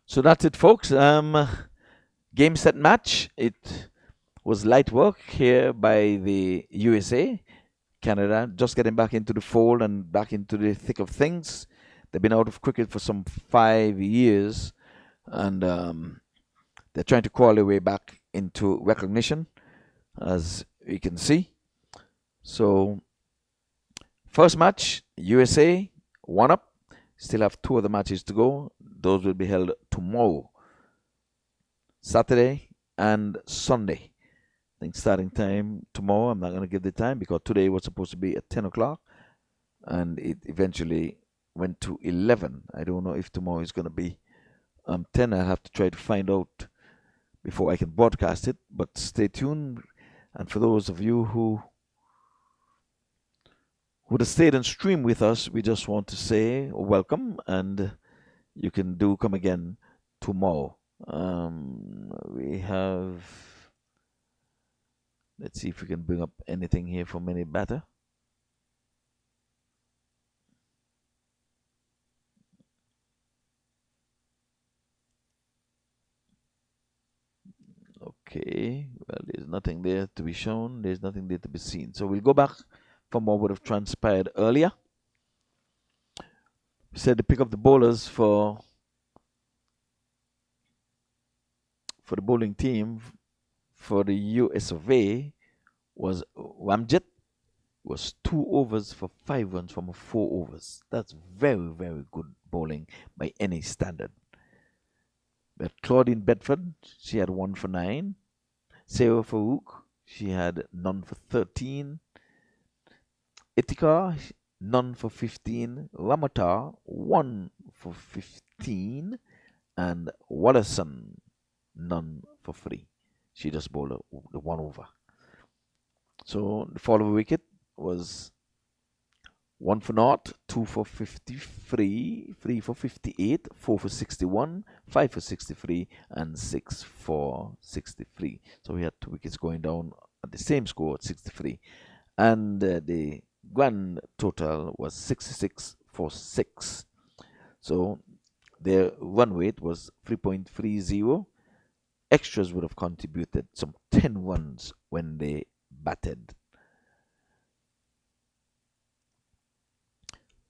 So that's it, folks. Game, set, match. It was light work here by the USA. Canada just getting back into the fold and back into the thick of things. They've been out of cricket for some 5 years, and they're trying to crawl their way back into recognition, as you can see. So, first match, USA 1 up. Still have 2 other matches to go. Those will be held tomorrow, Saturday and Sunday. I think starting time tomorrow, I'm not going to give the time because today was supposed to be at 10 o'clock and it eventually went to 11. I don't know if tomorrow is going to be 10. I have to try to find out before I can broadcast it, but stay tuned. And for those of you who would have stayed and streamed with us, we just want to say welcome, and you can do come again tomorrow. We have, let's see if we can bring up anything here from any batter. Okay, well, there's nothing there to be shown. There's nothing there to be seen. So we'll go back from what would have transpired earlier. We said to pick up the bowlers for the bowling team for the US of A was Ramjet. Was 2 overs for 5 runs from 4 overs. That's very, very good bowling by any standard. But Claudine Bedford, she had 1 for 9. Sarah Farouk, she had none for 13. Itika, none for 15. Ramata, 1 for 15. And Wallason, none for 3. She just bowled the 1 over. So the fall of a wicket was 1 for 0, 2 for 53, 3 for 58, 4 for 61, 5 for 63, and 6 for 63. So we had 2 wickets going down at the same score at 63. And the grand total was 66 for 6. So their run rate was 3.30. Extras would have contributed some 10 runs when they batted.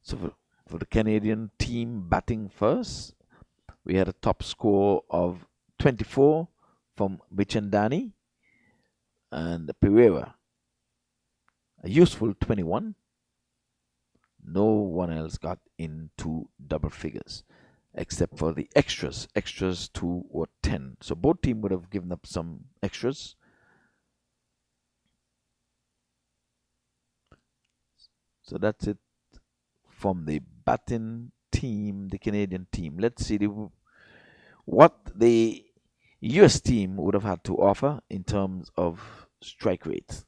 So for the Canadian team batting first, we had a top score of 24 from Bichandani and Pereira. A useful 21. No one else got into double figures. except for the extras. Extras 2 or 10. So both teams would have given up some extras. So that's it from the batting team, the Canadian team. Let's see what the US team would have had to offer in terms of strike rate.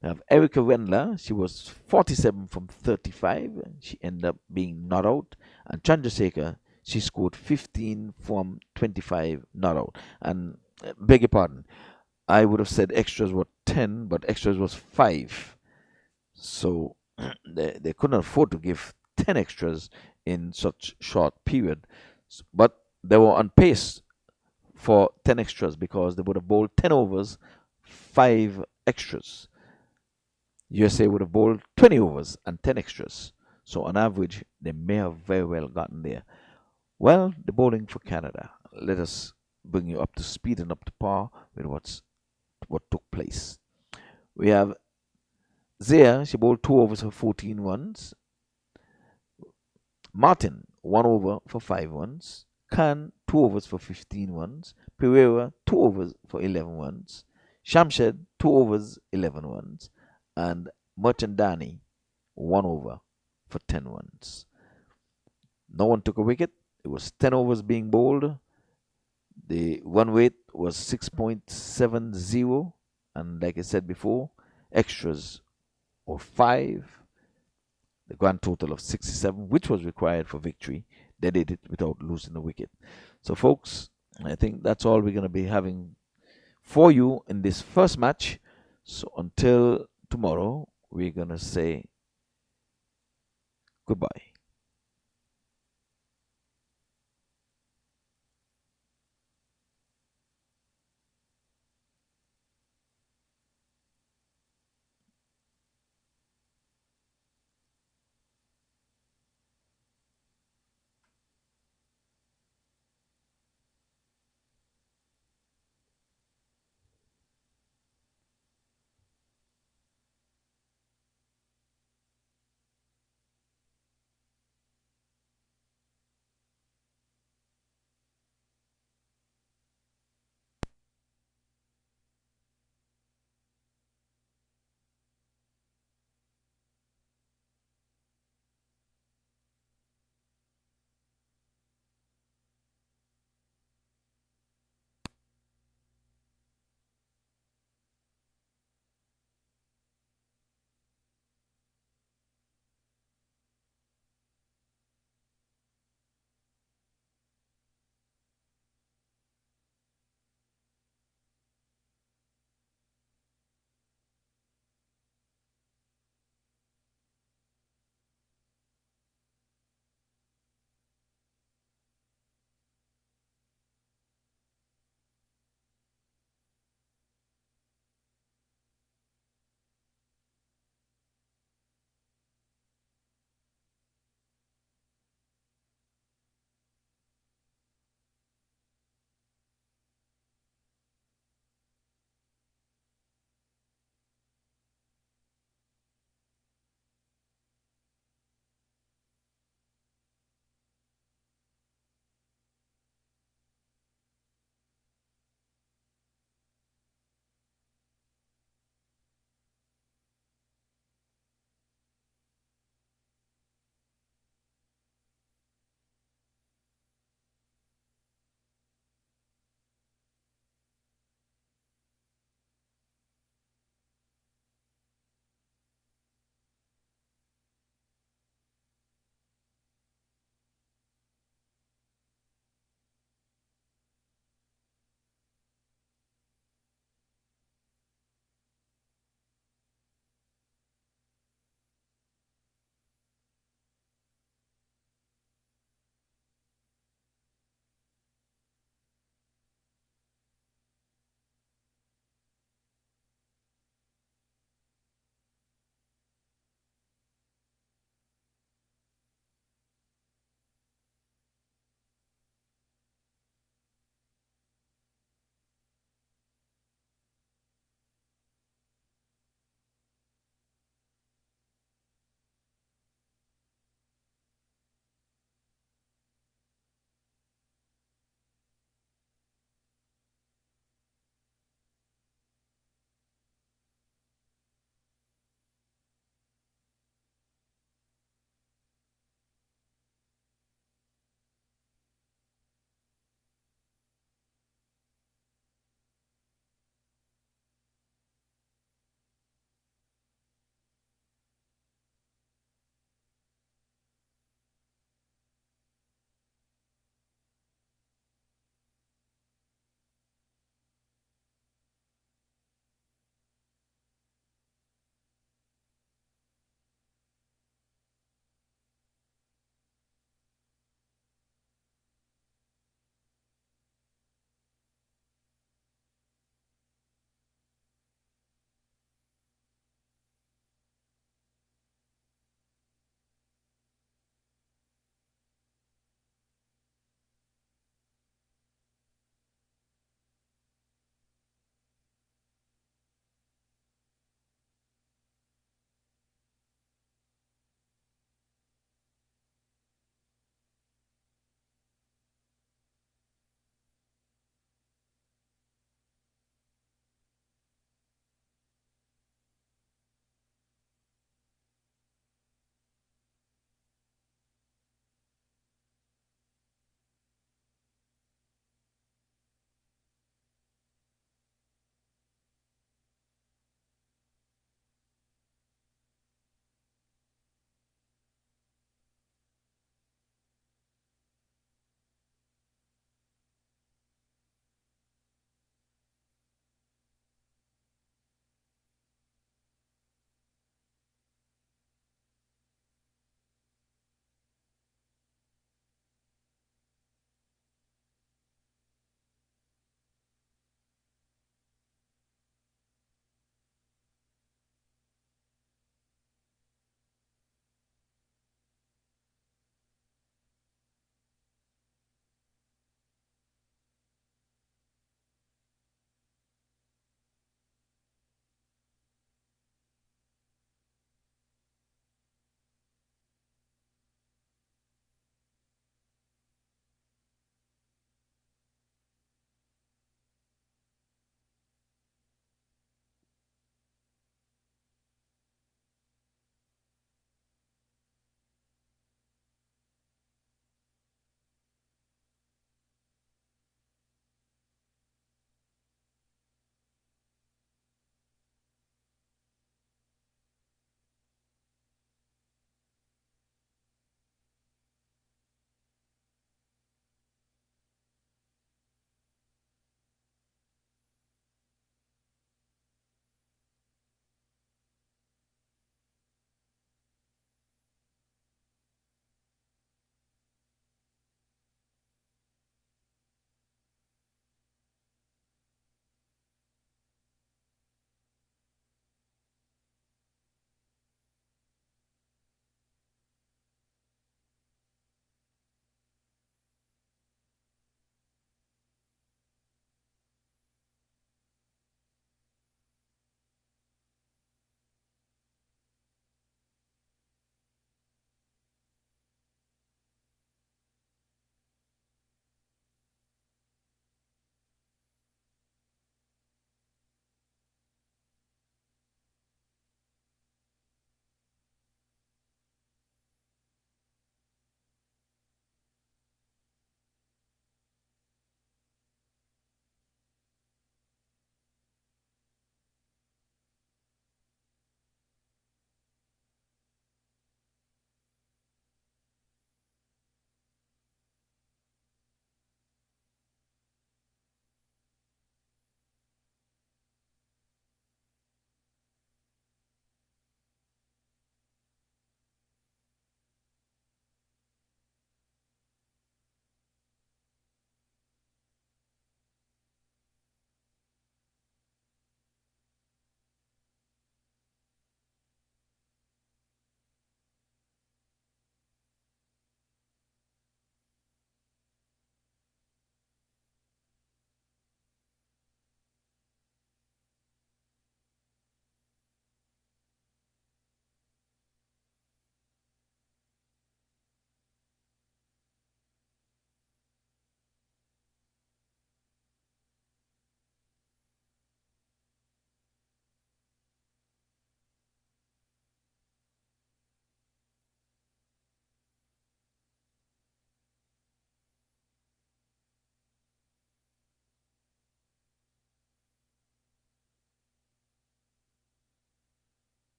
We have Erica Wendler. She was 47 from 35. She ended up being not out. And Chandrasekhar, she scored 15 from 25, not out. And beg your pardon, I would have said extras were 10, but extras was 5. So they couldn't afford to give 10 extras in such short period. But they were on pace for 10 extras because they would have bowled 10 overs, 5 extras. USA would have bowled 20 overs and 10 extras. So on average, they may have very well gotten there. Well, the bowling for Canada. Let us bring you up to speed and up to par with what took place. We have Zia, she bowled 2 overs for 14 runs. Martin, 1 over for 5 runs. Khan, 2 overs for 15 runs. Pereira, 2 overs for 11 runs. Shamshed, 2 overs, 11 runs. And Merchandani, 1 over for 10 runs. No one took a wicket. It was 10 overs being bowled. The run rate was 6.70. And like I said before, extras or 5. The grand total of 67, which was required for victory. They did it without losing a wicket. So, folks, I think that's all we're going to be having for you in this first match. So, until tomorrow, we're going to say goodbye.